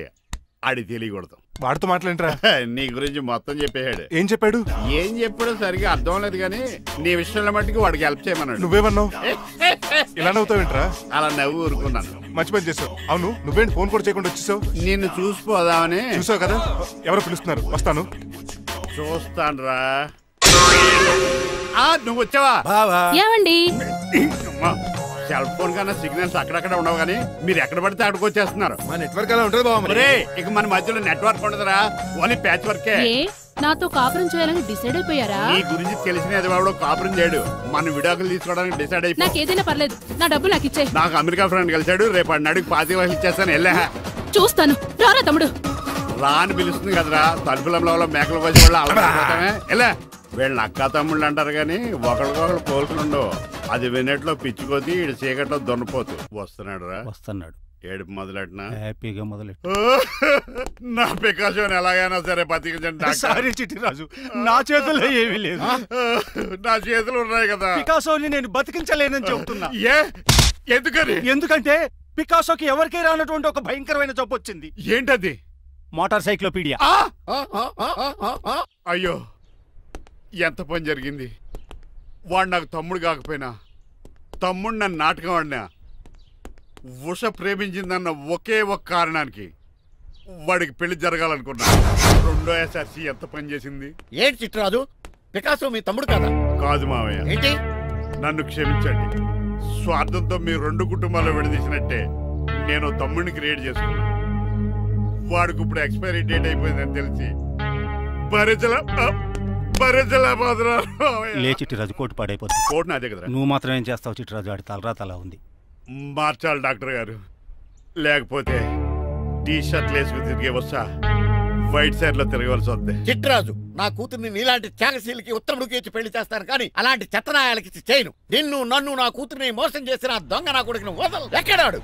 ఆడి తెలియకూడదు. వాడితో మాట్లాడరా? నీ గురించి మొత్తం చెప్పేశాడు. ఏం చెప్పాడు? ఏం చెప్పాడో సరిగా అర్థం లేదు కానీ నీ విషయంలో మట్టుకు వాడికి హెల్ప్ చేయమన్నాడు. నువ్వేమన్నావు? ఇలా నవ్వుతావేంట్రా? అలా నవ్వు ఊరుకున్నాను. మంచి పని చేసావు. అవును నువ్వేంటి ఫోన్ కూడా చేయకుండా వచ్చేసావు? నిన్ను చూసిపోదామని. చూసావు కదా ఎవరో పిలుస్తున్నారు, వస్తాను. చూస్తానురా. నువ్వు వచ్చావా? ఏమండి సెల్ ఫోన్ కన్నా సిగ్నల్స్ అక్కడక్కడ ఉండవు కానీ మీరు ఎక్కడ పడితే అక్కడికి వచ్చేస్తున్నారు. మా నెట్వర్క్ అలా ఉంటుంది బాబు. ఇక మన మధ్యలో నెట్వర్క్ ఉండదురా, ఓన్లీ ప్యాచ్ వర్కే. నాతో కాపురం చేయాలని డిసైడ్ అయిపోయారా? నీ గురించి తెలిసినది వాడు కాపురం చేయడు. మన విడాకులు తీసుకోవడానికి డిసైడ్ అయిపోయి. నాకు ఏదైనా పర్లేదు, నా డబ్బు నాకు ఇచ్చే. నాకు అమెరికా ఫ్రెండ్ కలిసాడు, రేపు అడిగి 25,000 ఇచ్చేస్తాను. వెళ్ళా చూస్తాను. రారా తమ్ముడు. రాని పిలుస్తుంది కదరా, తలుపులంలో మేకలు వచ్చి వాళ్ళు అలవాటమే. వెళ్ళా. వీళ్ళని అక్క తమ్ముళ్ళు అంటారు కానీ ఒకరికొకరు పోల్చుండవు. అది వినట్లో పిచ్చుకోతి, ఇటు చీకట్లో దొన్నపోతు. వస్తున్నాడు రా. వస్తున్నాడు. ఏడుపు మొదలెట్నా? హ్యాపీగా మొదలెట్టు. నా పికాసోని ఎలాగైనా సరే బతికించండి. సారీ చిట్టిరాజు, నా చేతుల్లో ఏమీ లేదు. నా చేతులు ఉన్నాయి కదా. పికాసోని నేను బతికించలేనని చెబుతున్నా. ఎందుకని? ఎందుకంటే పికాసోకి ఎవరికీ రానటువంటి ఒక భయంకరమైన జబ్బు వచ్చింది. ఏంటది? Motor cyclopaedia. అయ్యో ఎంత పని జరిగింది. వాడు నాకు తమ్ముడు కాకపోయినా తమ్ముడు నన్ను నాటకం ఆడినా ఉష ప్రేమించిందన్న ఒకే ఒక కారణానికి వాడికి పెళ్లి జరగాలనుకున్నా. రెండో ఎస్ఆర్సి ఎంత పని చేసింది. ఏంటి చిట్రాజు, పికాసో మీ తమ్ముడు కదా? కాదు మావయ్య. ఏంటి? నన్ను క్షమించండి. స్వార్థంతో మీ రెండు కుటుంబాలు విడదీసినట్టే నేను తమ్ముడిని క్రియేట్ చేసుకున్నా. వాడికి ఇప్పుడు ఎక్స్పైరీ డేట్ అయిపోయిందని తెలిసి లే చిట్టిరాజు, కోటు పాడైపోతుంది. కోటు నాదే కదా. నువ్వు మాత్రం ఏం చేస్తావు చిట్టిరాజు? ఆడి తలరా తలా ఉంది. మార్చాలి డాక్టర్ గారు, లేకపోతే టీ షర్ట్లు వేసుకుని తిరిగే వస్తా వైట్ సైడ్ లో తిరగవలసి వద్దే. చిట్రాజు, నా కూతుర్ని నీలాంటి త్యాగశీలకి ఉత్తముడికి ఇచ్చి పెళ్లి చేస్తాను కానీ అలాంటి చెత్తనాయాలకి ఇచ్చి చేయను. నిన్ను నన్ను నా కూతుర్ని మోసం చేసిన దొంగ నా కొడుకుని వదలు. ఎక్కడాడు?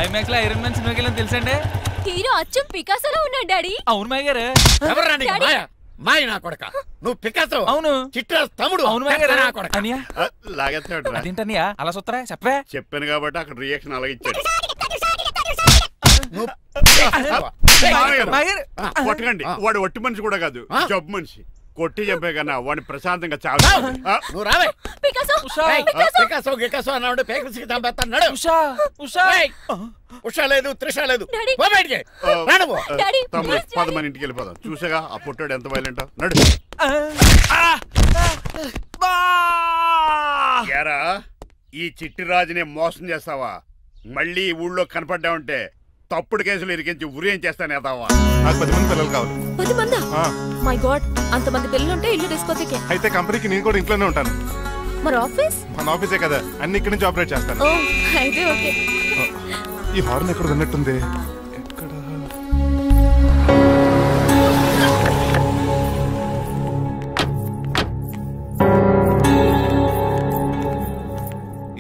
ఐమాక్స్ లో ఐరన్ మ్యాన్ సినిమాకి వెళ్ళని తెలుసండి. హీరో అచ్చం పికాసోలో ఉన్నాడు డాడీ. అవును మాయ గారు. మాయ నా కొడక, నువ్వు పికాసో. అవును. చిట్రాజు తమ్ముడు. అవును మాయ గారు. నా కొడక. లాగేస్తాడు. అలా చూస్తారా? చెప్పే. చెప్పాను కాబట్టి అక్కడ రియాక్షన్ అలాగే ఇచ్చాడు. కొట్టకండి, వాడు ఒట్టి మనిషి కూడా కాదు, జబ్బు మనిషి. కొట్టి చెప్పే కన్నా వాడిని ప్రశాంతంగా చావు. నువ్వు రావే. పికాసో గికాసో అన్నాడు పేకల్సి చంపేస్తాడు. ఉషా లేదు, త్రిష లేదు. తమ్ముడు 10 మంది ఇంటికి వెళ్ళిపోదాం. చూసాగా ఆ పుట్టాడు ఎంత వైలెంట్. నడు. ఏరా, ఈ చిట్టిరాజుని మోసం చేస్తావా? మళ్ళీ ఊళ్ళో కనపడ్డావంటే తప్పుడు కేసులు ఇరికించి ఉరేం చేస్తాను. ఎదావా? నాకు 10 మంది పిల్లలు కావాలి. 10 మందా? మై గాడ్, అంతమంది పిల్లలుంటే ఇల్లు డిస్కోతేకే. అయితే కంపెనీకి నేను కూడా ఇంట్లోనే ఉంటాను. మరి ఆఫీస్? మన ఆఫీసే కదా, అన్ని ఇక్కడి నుంచి ఆపరేట్ చేస్తాను. అయితే ఓకే. ఈ హార్న్ ఎక్కడ విన్నట్టుంది. ఎక్కడ?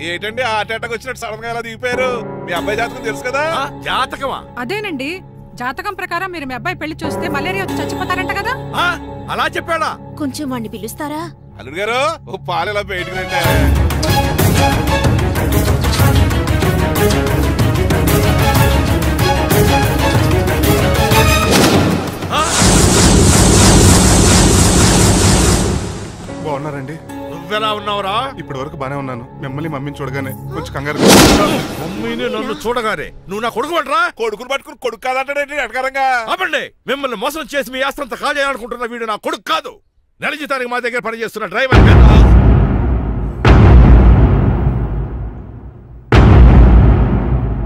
ఏంటండి హార్ట్ అటాక్ వచ్చినట్టు సడన్ గా ఎలా దిగిపోయారు? మీ అబ్బాయి జాతకం తెలుసు కదా? జాతకమా? అదేనండి, జాతకం ప్రకారం మీరు మీ అబ్బాయి పెళ్లి చూస్తే మలేరియా వచ్చి చచ్చిపోతారంట కదా. అలా చెప్పాడా? కొంచెం వాడిని పిలుస్తారా? అల్లుడు గారు, ఓ పాలు ఎలా బయటకు. బాగున్నారండి? నువ్వెలా ఉన్నావురా? ఇప్పటి వరకు బానే ఉన్నాను. మిమ్మల్ని మమ్మీని చూడగానే కొంచెం కంగారు. మమ్మీని నన్ను చూడగానే నువ్వు నా కొడుకు పడరా? కొడుకుని పట్టుకుని కొడుకు కాదంటాడేంటి అడగారంగా? అవ్వండి, మిమ్మల్ని మోసం చేసి మీ ఆస్తంతా కాజేయాలనుకుంటున్న వీడు నా కొడుకు కాదు. నెల జీతానికి మా దగ్గర పనిచేస్తున్న డ్రైవర్.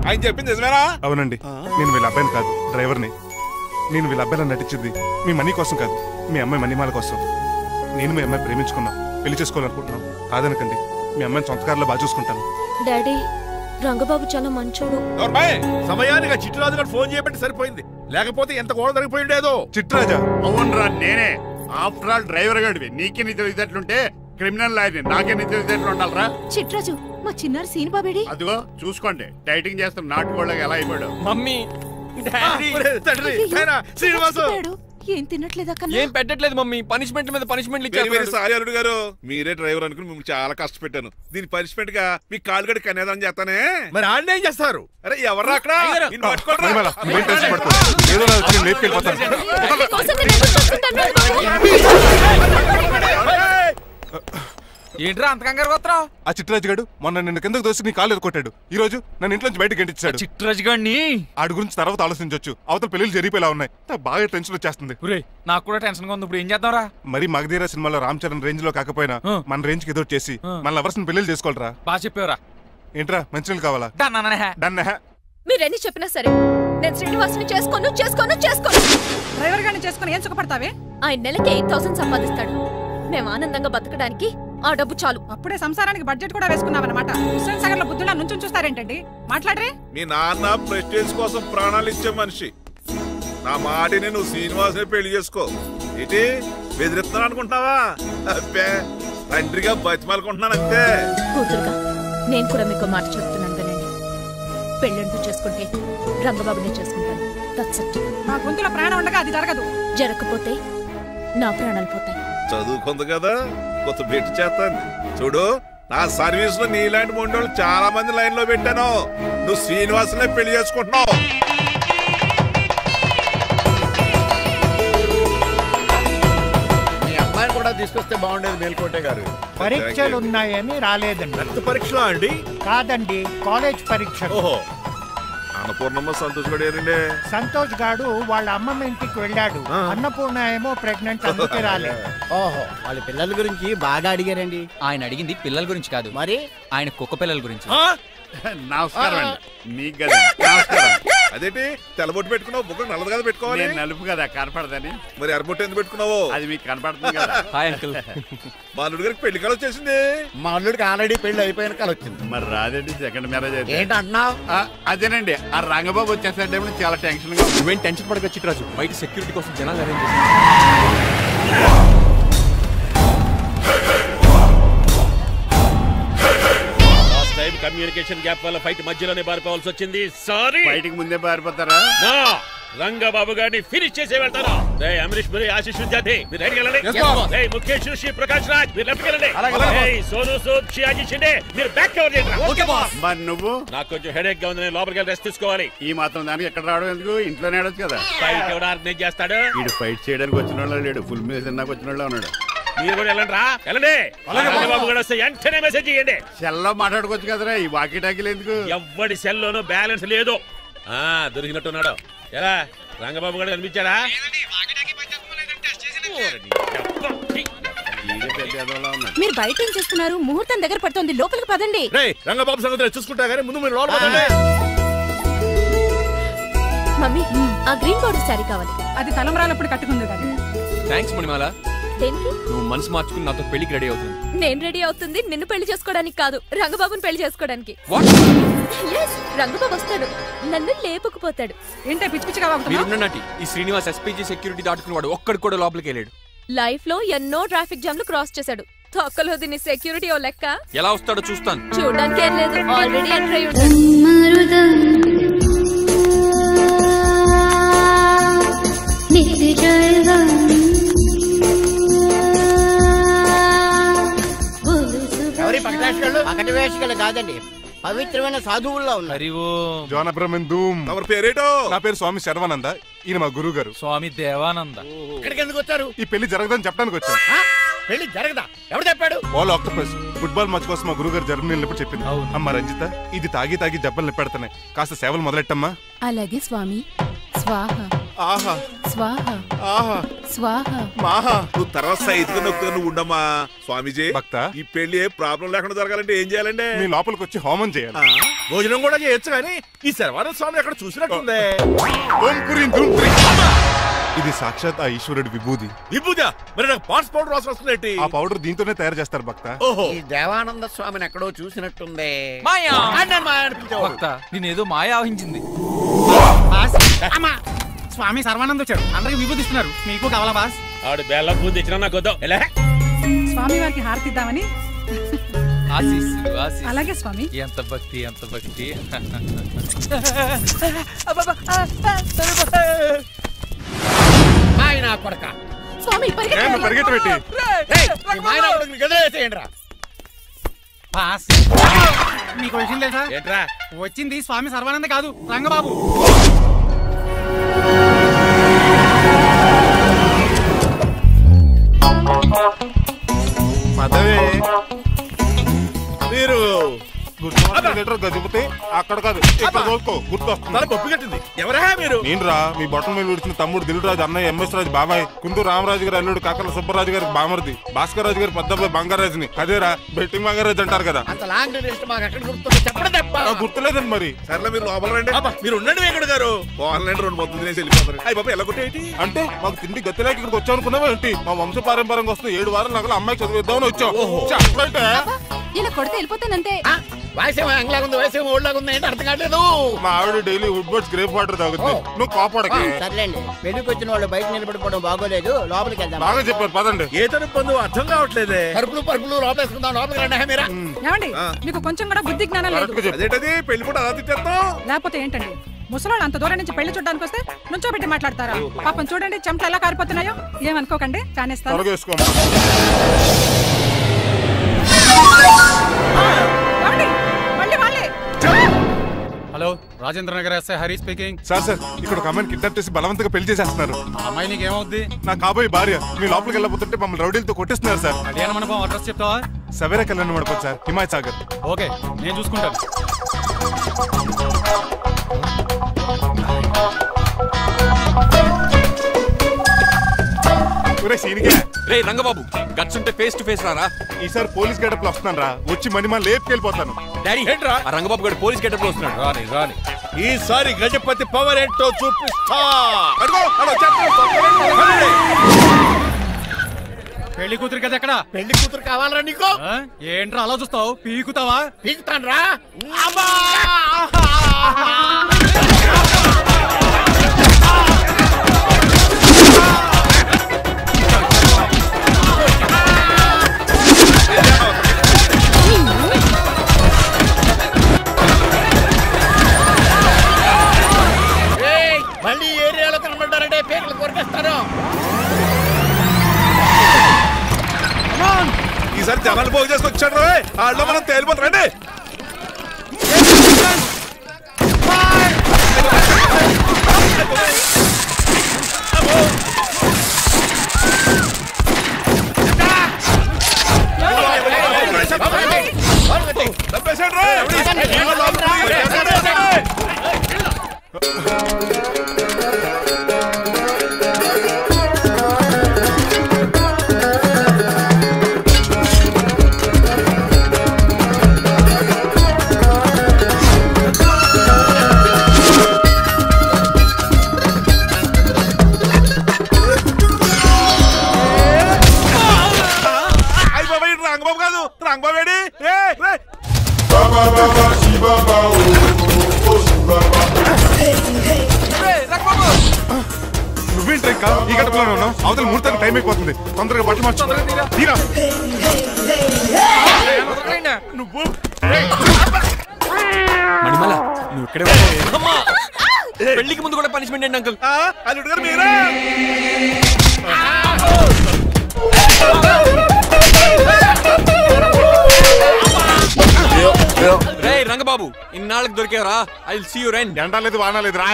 ఆయన చెప్పింది నిజమేనా? అవునండి, నేను వీళ్ళ అబ్బాయిని కాదు, డ్రైవర్ని. నేను వీళ్ళ అబ్బాయిలా నటించింది మీ మనీ కోసం కాదు, మీ అమ్మాయి మణిమాల కోసం. నేను మీ అమ్మాయి ప్రేమించుకున్నాం, పెళ్లి చేసుకోవాలనుకుంటున్నాం. కాదనకండి, మీ అమ్మాయిని సొంత కారులో బాగా చూసుకుంటాను. డాడీ, రంగబాబు చాలా మంచోడు. సమయానికి చిట్టిరాజు గారు ఫోన్ చేయబట్టి సరిపోయింది, లేకపోతే ఎంత గోడ జరిగిపోయిండేదో. చిట్టిరాజా? అవునరా, నేనే. ఆఫ్టర్ ఆల్ డ్రైవర్ గాడివి. నీకే నీ తెలియదట్లుంటే క్రిమినల్ లాయర్ని నాకే నిత్యం ఉండాలరా. చిట్రాజు మా చిన్నారి సీన్ బాబేడి. అదిగో చూసుకోండి డైటింగ్ చేస్తున్న నాటుకోళ్ళకి ఎలా అయిపోయాడు. మమ్మీ శ్రీనివాసు ఏం తినట్లేదా ఏం పెట్టట్లేదు మమ్మీ. పనిష్మెంట్ మీద పనిష్మెంట్ సారీ అల్లుడు గారు, మీరే డ్రైవర్ అనుకుని మిమ్మల్ని చాలా కష్టపెట్టాను. దీని పనిష్మెంట్ గా మీ కాలు గడి కన్యాదానం చేస్తానే. మరి ఆడిని ఏం చేస్తారు? అరే ఎవరు అక్కడ ఏంట్రా అంత కంగారు కొత్తరావు? ఆ చిట్రాజు గారు మొన్న నిన్ను కిందకు దోసి నీ కాలు ఎదుకొట్టాడు. ఈ రోజు నన్ను ఇంట్లో నుంచి బయటకు గంటించాడు. చిట్రాజు గారిని ఆడి గురించి తర్వాత ఆలోచించవచ్చు. అవతల పెళ్లిలు జరిగిపోయేలా ఉన్నాయి. బాగా టెన్షన్ వచ్చేస్తుంది. నాకు కూడా టెన్షన్ గా ఉంది. ఇప్పుడు ఏం చేద్దాంరా? మరి మగధీర సినిమాలో రామ్ చరణ్ రేంజ్ లో కాకపోయినా మన రేంజ్ కి ఏదో చేసి మన లవర్స్ పెళ్లిలు చేసుకోవాలరా. బాగా చెప్పేవరా. ఏంట్రా మంచినీళ్ళు కావాలా? డన్. మీరెన్ని చెప్పినా సరే నేను శ్రీనివాసుని చేసుకోను. డ్రైవర్ గారిని చేసుకుని ఏం సుఖపడతావే? ఆయన నెలకి 8,000 సంపాదిస్తాడు. మేము ఆనందంగా బతకడానికి ఆ డబ్బు చాలు. అప్పుడే సంసారానికి బడ్జెట్ కూడా వేసుకున్నావన్నమాట. హుస్సేన్ సాగర్ లో బుద్ధులా నుంచి చూస్తారేంటండి? మాట్లాడరే. మీ నాన్న ప్రెస్టేజ్ కోసం ప్రాణాలు ఇచ్చే మనిషి. నా మాటిని నువ్వు శ్రీనివాసుని పెళ్లి చేసుకో. ఏంటి బెదిరిస్తున్నాను అనుకుంటున్నావా? అబ్బే తండ్రిగా బతిమాలకుంటున్నాను అంతే. కూతురుగా నేను కూడా మీకు మాట చెప్తున్నాను కదండి. పెళ్ళంటూ చేసుకుంటే రంగబాబునే చేసుకుంటాను. నా గొంతులో ప్రాణం ఉండగా అది జరగదు. జరగకపోతే నా ప్రాణాలు పోతాయి. చదువుకుంది కదా కొత్త బెట్టి చేస్తాను చూడు. నా సర్వీస్ లో నీలాంటి మొండోళ్ళు చాలా మంది లైన్ లో పెట్టాను. నువ్వు శ్రీనివాసునే పెళ్లి చేసుకుంటున్నావు. మీ అమ్మాయిని కూడా తీసుకొస్తే బాగుండేది మేల్కోటే గారు. పరీక్షలు ఉన్నాయని రాలేదండి. రక్త పరీక్షలా అండి? కాదండి, కాలేజ్ పరీక్ష. ఓహో, అన్నపూర్ణమ్మ సంతోష్ గడియారండి. సంతోష్ గాడు వాళ్ళ అమ్మమ్మ ఇంటికి వెళ్ళాడు. అన్నపూర్ణ ఏమో ప్రెగ్నెంట్, అందుకే రాలేదు. ఓహో, వాళ్ళ పిల్లల గురించి బాగా అడిగారండి. ఆయన అడిగింది పిల్లల గురించి కాదు, మరి ఆయన కుక్క పిల్లల గురించి. నమస్కారం అండి. మీకు కదా నమస్కారం. అదేంటి తెల్లబొట్టు పెట్టుకున్నావు? బుక్క నల్లది కదా పెట్టుకోవాలి. నలుపు కదా కనపడదని. మరి ఎర్రబొట్టు ఎందుకు పెట్టుకున్నావు? అది మీకు కనపడుతుంది కదా. Hi uncle. మా అల్లుడి గారికి పెళ్లి కాలం వచ్చేసింది. మా అల్లుడికి ఆల్రెడీ పెళ్లి అయిపోయిన కాలం వచ్చింది. మరి రాదండి సెకండ్ మ్యారేజ్ అయితే. ఏంటంటున్నావు? అదేనండి ఆ రంగబాబు వచ్చేసే టైంలో చాలా టెన్షన్ గా. నువ్వేం టెన్షన్ పడక చిట్రాజు, బయట సెక్యూరిటీ కోసం జనాలు అరేంజ్ కమ్యూనికేషన్ గ్యాప్ వల్ల ఫైట్ మధ్యలోనే పారిపోవాల్సి వచ్చింది. సారీ. బయటికి ముందే పారిపోతారా? రంగబాబు గారిని ఫినిష్ చేసి వెళ్తారా? అమరీష్ పురి, ఆశీష్ విద్యార్థి మీరు రైట్ వెళ్ళండి. ముఖేష్ శ్రీ ప్రకాష్ రాజ్ మీరు లెఫ్ట్ వెళ్ళండి. సోను సూద్, షియాజీ షిండే మీరు బ్యాక్ కవర్ చేయండి. మరి నువ్వు? నాకు కొంచెం హెడేక్ గా ఉంది, నేను లోపలికి వెళ్ళి రెస్ట్ తీసుకోవాలి. ఈ మాత్రం దానికి ఎక్కడ రావడం ఎందుకు? ఇంట్లోనే ఆడొచ్చు కదా. ఫైట్ ఎవడు ఆర్గనైజ్ చేస్తాడు? వీడు ఫైట్ చేయడానికి వచ్చిన వాళ్ళు లేడు, ఫుల్ మీద తిన్నాక వచ్చిన వాళ్ళు ఉన్నాడు. మీరు కూడా వెళ్ళండి రా, వెళ్ళండి. రంగబాబు గారు వస్తే వెంటనే మెసేజ్ చేయండి. సెల్లో మాట్లాడుకోవచ్చు కదరా, ఈ వాకీ టాకీలు ఎందుకు? ఎవ్వడి సెల్లోనూ బ్యాలెన్స్ లేదు. దొరికినట్టున్నాడు. ఎలా రంగబాబు గారు కనిపించాడా? మీరు బయట ఏం చేస్తున్నారు? ముహూర్తం దగ్గర పడుతుంది, లోపలికి పదండి. రంగబాబు సంగతి చూసుకుంటా గానీ ముందు మీరు లోపల. మమ్మీ ఆ గ్రీన్ బోర్డర్ శారీ కావాలి. అది తలంబ్రాలప్పుడు కట్టుకుంది కదా. థ్యాంక్స్ మణిమాల. దేనికి? నువ్వు మనసు మార్చుకుని నాతో పెళ్లికి రెడీ అవుతుంది. నేను రెడీ అవుతుంది నిన్ను పెళ్లి చేసుకోవడానికి కాదు, రంగబాబుని పెళ్లి చేసుకోవడానికి. రంగబాబు వస్తాడు, నన్ను లేపుకుపోతాడు. ఏంటే పిచ్చి పిచ్చిగా వాగుతున్నావు? ఈ శ్రీనివాస్ ఎస్పీజీ సెక్యూరిటీ దాటుకునేవాడు ఒక్కడు కూడా లోపలికి వెళ్ళాడు. లైఫ్ లో ఎన్నో ట్రాఫిక్ జామ్లు క్రాస్ చేశాడు. తొక్కలో దీన్ని సెక్యూరిటీ ఓ లెక్క. ఎలా వస్తాడో చూస్తాను. చూడడానికి ఏం లేదు, ఆల్రెడీ ఎంటర్ అయి ఉంటాడు. ఎవరి పక్కటి వేషగాళ్ళు కాదండి, పవిత్రమైన సాధువుల్లో ఉన్నారు. పేరేటో? నా పేరు స్వామి శర్వానంద. ఈయన మా గురువు గారు స్వామి దేవానంద. ఇక్కడికి ఎందుకు వచ్చారు? ఈ పెళ్లి జరగదని చెప్పడానికి వచ్చాను. పెళ్లి జరగదా? ఎవరు చెప్పాడు? బాల్ ఆక్టోపస్ ఫుట్బాల్ మ్యాచ్ కోసం మా గురువు గారు జర్మనీ వెళ్ళినప్పుడు చెప్పింది. అమ్మ రంజిత, ఇది తాగి తాగి జబ్బలు నిప్పెడతాయి, కాస్త సేవలు మొదలెట్టమ్మా. అలాగే స్వామి. స్వాహ. ఆహా స్వాహ. ఆహా స్వాహ. మాహా. నువ్వు తర్వాత సైతుగా నొక్కుతా నువ్వు ఉండమ్మా. స్వామిజీ భక్త, ఈ పెళ్లి ఏ ప్రాబ్లం లేకుండా జరగాలంటే ఏం చేయాలండి? మీ లోపలికి వచ్చి హోమం చేయాలి. భోజనం కూడా చేయొచ్చు కానీ ఈ శర్వానంద స్వామి ఎక్కడ చూసినట్టుంది. ఇది సాక్షాత్ ఆ ఈశ్వరుడి విభూది. విభూదా? మరి నాకు పాన్స్ పౌడర్ వాసన వస్తుంది. ఆ పౌడర్ దీంతోనే తయారు చేస్తారు భక్త. ఈ దేవానంద స్వామిని ఎక్కడో చూసినట్టుంది. మాయా భక్త నేనేదో మాయా ఆవహించింది. స్వామి సర్వానంద్ వచ్చాడు, అందరికి విభూతిస్తున్నారు. మీకు కావాలా బాస్? ఆడు బెల్లం పూజ తెచ్చినా నాకు వద్దాం. స్వామి వారికి హారతిద్దామని. అలాగే స్వామి. ఎంత భక్తి ఎంత భక్తి. ఆయన కొడక స్వామి పరిగెట్టబెట్టి మీకు విషయం తెలుసా? వచ్చింది స్వామి సర్వానంద కాదు, రంగబాబు. పదవే మీరు గజపతి అక్కడ కాదు ఇక్కడ చూసుకో గుర్తొస్తుంది. ఎవరా మీరు? నేనురా మీ బొట్టల మీద విడిచిన తమ్ముడు దిల్రాజు అన్నయ్య ఎంఎస్ రాజు బాబాయ్ కుందూరు రామరాజు గారి అల్లుడు కాకల సుబ్బరాజు గారికి బామర్ది భాస్కర్ రాజు గారి పెద్దబ్బాయి బంగారాజుని అదేరా బెట్టింగ్ బంగారాజు అంటారు కదా. గుర్తులేదండి మరి. సర్లే మీరు లోపల రండి. మీరు ఉండండి వెంకట గారు. ఆన్లైన్ 2 మొత్తం తినేసి వెళ్ళిపోతారు. అయ్యి బాబా ఎలా కొట్టేటి అంటే మాకు తిండి గతిలేక ఇక్కడికి వచ్చాం అనుకున్నావా ఏంటి? మా వంశ పారంపర్యంగా వస్తే 7 వారాలు నగల అమ్మాయి చదివిద్దామని వచ్చాం. ఇలా కొడితే వెళ్ళిపోతానంతే. వయసేమో ఎంగ్లాగా ఉంది, వయసేమో ఓల్డ్లాగా ఉంది, ఏంటి అర్థం కావట్లేదు. మా ఆవిడ daily Woodward's gripe water తాగుతుంది. నువ్వు కాపాడకి. సర్లేండి, పెళ్లికి వచ్చిన వాళ్ళు బయట నిలబడిపోవడం బాగోలేదు, లోపలికి వెళ్దాం. బాగా చెప్పారు పదండి. ఏ తరపు పొందు అర్థం కావట్లేదే. పరుపులు పరుపులు లోపలేసుకుందాం, లోపలికి రండి. మీరా ఏమండి, మీకు కొంచెం కూడా బుద్ధి జ్ఞానం లేదు. అదేంటది పెళ్లి కూడా అలా తిట్టేస్తాం. లేకపోతే ఏంటండి, ముసలాళ్ళు అంత దూరం నుంచి పెళ్లి చూడడానికి వస్తే నుంచోబెట్టి మాట్లాడతారా? పాపం చూడండి చెమటలు ఎలా కారిపోతున్నాయో. ఏమనుకోకండి, కానేస్తాను. Hello, Rajendra Nagar SI Hari speaking. Sir ఇక్కడ ఒక అమ్మాయిని కిడ్నాప్ చేసి బలవంతంగా పెళ్లి చేసేస్తున్నారు. ఆ అమ్మాయి నీకు ఏమవుద్ది? నా కాబోయే భార్య. మీ లోపలికి వెళ్ళబోతుంటే మమ్మల్ని రౌడీలతో కొట్టేస్తున్నారు సార్. కళ్యాణ మండపం అడ్రస్ చెప్తావా? సవేరా కళ్యాణ మండపం సార్, హిమాయత్ సాగర్. ఓకే, నేను చూసుకుంటాను. రే రంగబాబు, గట్స్ ఉంటే ఫేస్ టు ఫేస్ రారా. ఈసారి పోలీస్ గెటప్ లో వస్తాను రా. వచ్చి మణిమా లేపుకెళ్ళిపోతాను. డాడీ ఏంట్రా ఆ రంగబాబు గారు పోలీస్ గెటప్ లో వస్తున్నాడు. రాని రాని ఈసారి గజపతి పవర్ ఏంటో చూపిస్తా. పెళ్లి కూతురు కదా ఎక్కడ? పెళ్లి కూతురు కావాలరా నీకు? ఏంట్రా అలా చూస్తావు? పీకుతావా? పీకుతాను రా. మళ్ళీ ఏరియాలో కనబడ్డారంటే పేర్లు కొరికేస్తారు. ఈసారి జనాలు పోగు చేసుకొచ్చాడు. వాళ్ళు మనం తేలిపోతారండి. నువ్వేంటి ఇంకా ఈ గడపలోనే ఉన్నావు? అవతల ముహూర్తానికి టైం అయిపోతుంది. తొందరగా బట్టలు మార్చు. నువ్వు మణిమల, నువ్వు ఇక్కడే పెళ్లికి ముందు కూడా పనిష్మెంట్ ఏంటి అంకుల్? అల్లుడు గారు మీరా? రే రంగబాబు, ఇన్నాళ్ళకి దొరికేవరా. I will see you then. ఎండలేదు వానలేదు రా.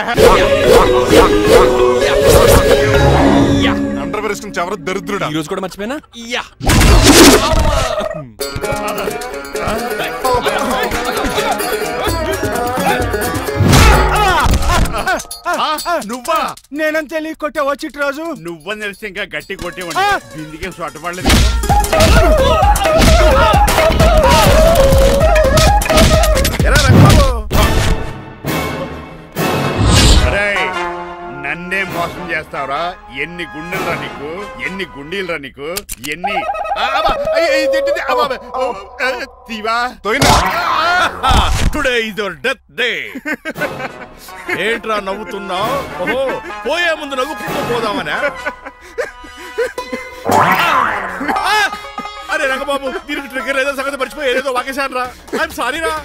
అండర్ వేసుకుని ఎవరు దరిద్రుడా. ఈ రోజు కూడా మర్చిపోయినా. నువ్వా? నేనని తెలియ కొట్టావా చిట్రాజు? నువ్వని తెలిసి ఇంకా గట్టి కొట్టేవాడి. బిందికే సొట్టపడలేదు. నన్నే మోసం చేస్తావురా? ఎన్ని గుండెలరా నీకు, ఎన్ని గుండీలరా నీకు, ఎన్ని today is your death day. ఏంట్రా నవ్వుతున్నావు? ఓహో, పోయే ముందు నవ్వుకుంటూ పోదామనా? అరే రంగబాబు దీనికి ట్రిగ్గర్ ఏదో సంగతి మర్చిపోయి ఏదో వాకేశాను రా. ఐఎమ్ సారీ రా.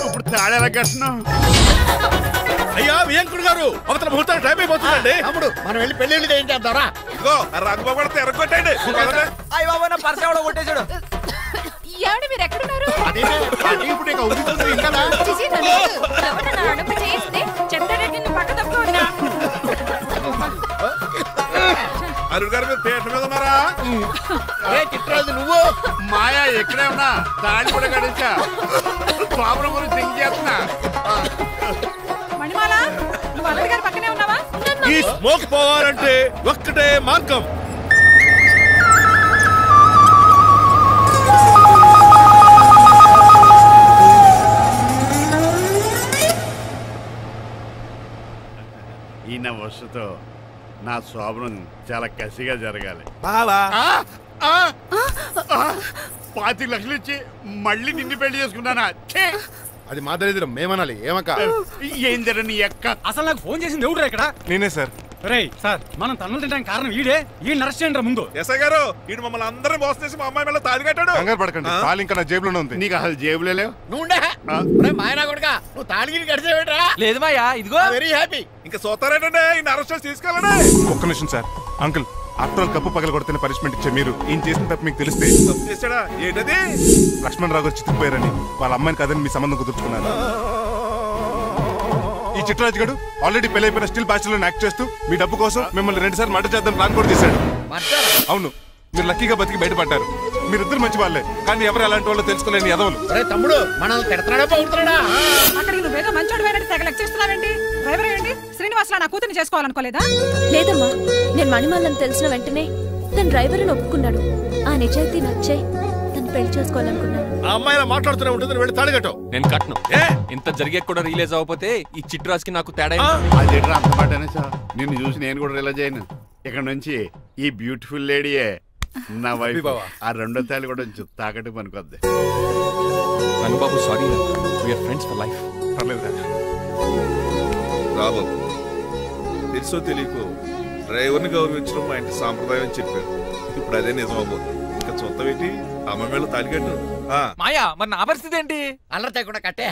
ఇప్పుడు తాళేలా కట్టినా. అయ్యా వియంకుడు గారు అవతల ముహూర్తాలు టైం అయిపోతుందండి. తమ్ముడు మనం వెళ్ళి పెళ్లి ఏం చేద్దారా? ఇదిగో రంగబాబు కూడా ఎరగొట్టండి. అయ్య బాబా నా పర్స్ ఎవడో కొట్టేశాడు. ఏమండి మీరు ఎక్కడున్నారు? ఇప్పుడు ఇక ఉరుకుతుంది ఇంకా. అరుణ్ గారు మీరు థియేటర్ మీద ఉన్నారా? చిట్రాజు నువ్వు మాయా ఎక్కడే ఉన్నా తాళి కూడా కడించా ప్రాబ్లం గురించి థింక్ చేస్తున్నా. మణిమాల నువ్వు అల్లుడి గారి పక్కనే ఉన్నావా? ఈ స్మోక్ పోవాలంటే ఒక్కటే మార్గం. ఈయన వస్తుతో నా శోభనం చాలా కసిగా జరగాలి. బావా 25 లక్షలు ఇచ్చి మళ్ళీ నిన్ను పెళ్లి చేసుకున్నానా? అది మా దరిద్రం మేమనాలి. ఏమక్క ఏం జరని ఎక్క. అసలు నాకు ఫోన్ చేసింది ఎవడురా ఇక్కడ? నేనే సార్. రేయ్ సార్ మనం తన్నులు తినడానికి కారణం ఈడే. ఈ అరెస్ట్ చేయండి ముందు. ఎస్ఐ గారు వీడు మమ్మల్ని అందరినీ మోసం చేసి మా అమ్మాయి మీద తాళి కట్టాడు. కంగారు పడకండి, తాళి ఇంకా నా జేబులోనే ఉంది. నీకు అసలు జేబులే లేవు. నువ్వు మాయనా కొడుకా నువ్వు తాళిగిరి కడిచేవేట్రా? లేదు మాయా ఇదిగో వెరీ హ్యాపీ. ఇంకా సోతారేటండి ఈ అరెస్ట్ చేసి తీసుకెళ్ళండి. ఒక్క నిమిషం sir. Uncle after all cup పగల కొడితేనే పనిష్మెంట్ ఇచ్చే మీరు ఈయన చేసిన తప్పు మీకు తెలిస్తే చేశాడా ఏంటది? లక్ష్మణ్ రావు గారు చిత్తిపోయారని వాళ్ళ అమ్మాయిని కాదని మీ సంబంధం కుదుర్చుకున్నారు. ఈ చిట్రాజు గారు ఆల్రెడీ పెళ్ళైపోయిన స్టిల్ బ్యాచులర్ యాక్ట్ చేస్తూ మీ డబ్బు కోసం మిమ్మల్ని 2 సార్లు మర్డర్ చేద్దాం ప్లాన్ కూడా చేశాడు. అవును, మీరు లక్కీగా బతికి బయటపడ్డారు. మీరిద్దరు మంచి వాళ్ళే, కానీ ఎవరు ఎలాంటి వాళ్ళు తెలుసుకోలేని ఎదవలు. తమ్ముడు మనల్ని తిడతాడా పోతున్నాడా? అక్కడికి నువ్వేదో మంచోడు వేరే తెగ లెక్చేస్తున్నావేంటి? డ్రైవర్ ఏంటి? శ్రీనివాసరావు నా కూతుర్ని చేసుకోవాలనుకోలేదా? లేదమ్మా, నేను మణిమాలని తెలిసిన వెంటనే తన డ్రైవర్ అని ఒప్పుకున్నాడు. ఆ నిజాయితీ నచ్చే తను పెళ్లి చేసుకోవాలనుకున్నాను. ఆ అమ్మాయి మాట్లాడుతూనే ఉంటుంది, వెళ్ళి తాళి కట్టు. నేను కట్టను. ఇంత జరిగే కూడా రిలీజ్ అవ్వకపోతే ఈ చిట్రాజ్కి నాకు తేడా అదేట్రా అంత పాటనే సార్. నిన్ను చూసి నేను కూడా రిలీజ్ అయ్యాను. ఇక్కడ నుంచి ఈ బ్యూటిఫుల్ లేడీయే నా వైఫ్. ఆ 2వ తాళి కూడా తాకట్టు పనికొద్ది. Rangababu sorry, we are friends for life. పర్లేదు రాబాబు, తెలుసో తెలియకో డ్రైవర్ని గౌరవించడం మా ఇంటి సాంప్రదాయం అని చెప్పారు. ఇప్పుడు అదే నిజమవు. ఇంకా చూద్దాం ఏంటి? అమ్మ మేళ తాలిగట్టు. మాయా మరి నా పరిస్థితి ఏంటి? అల్లరి తగ్గకుండా కట్టే.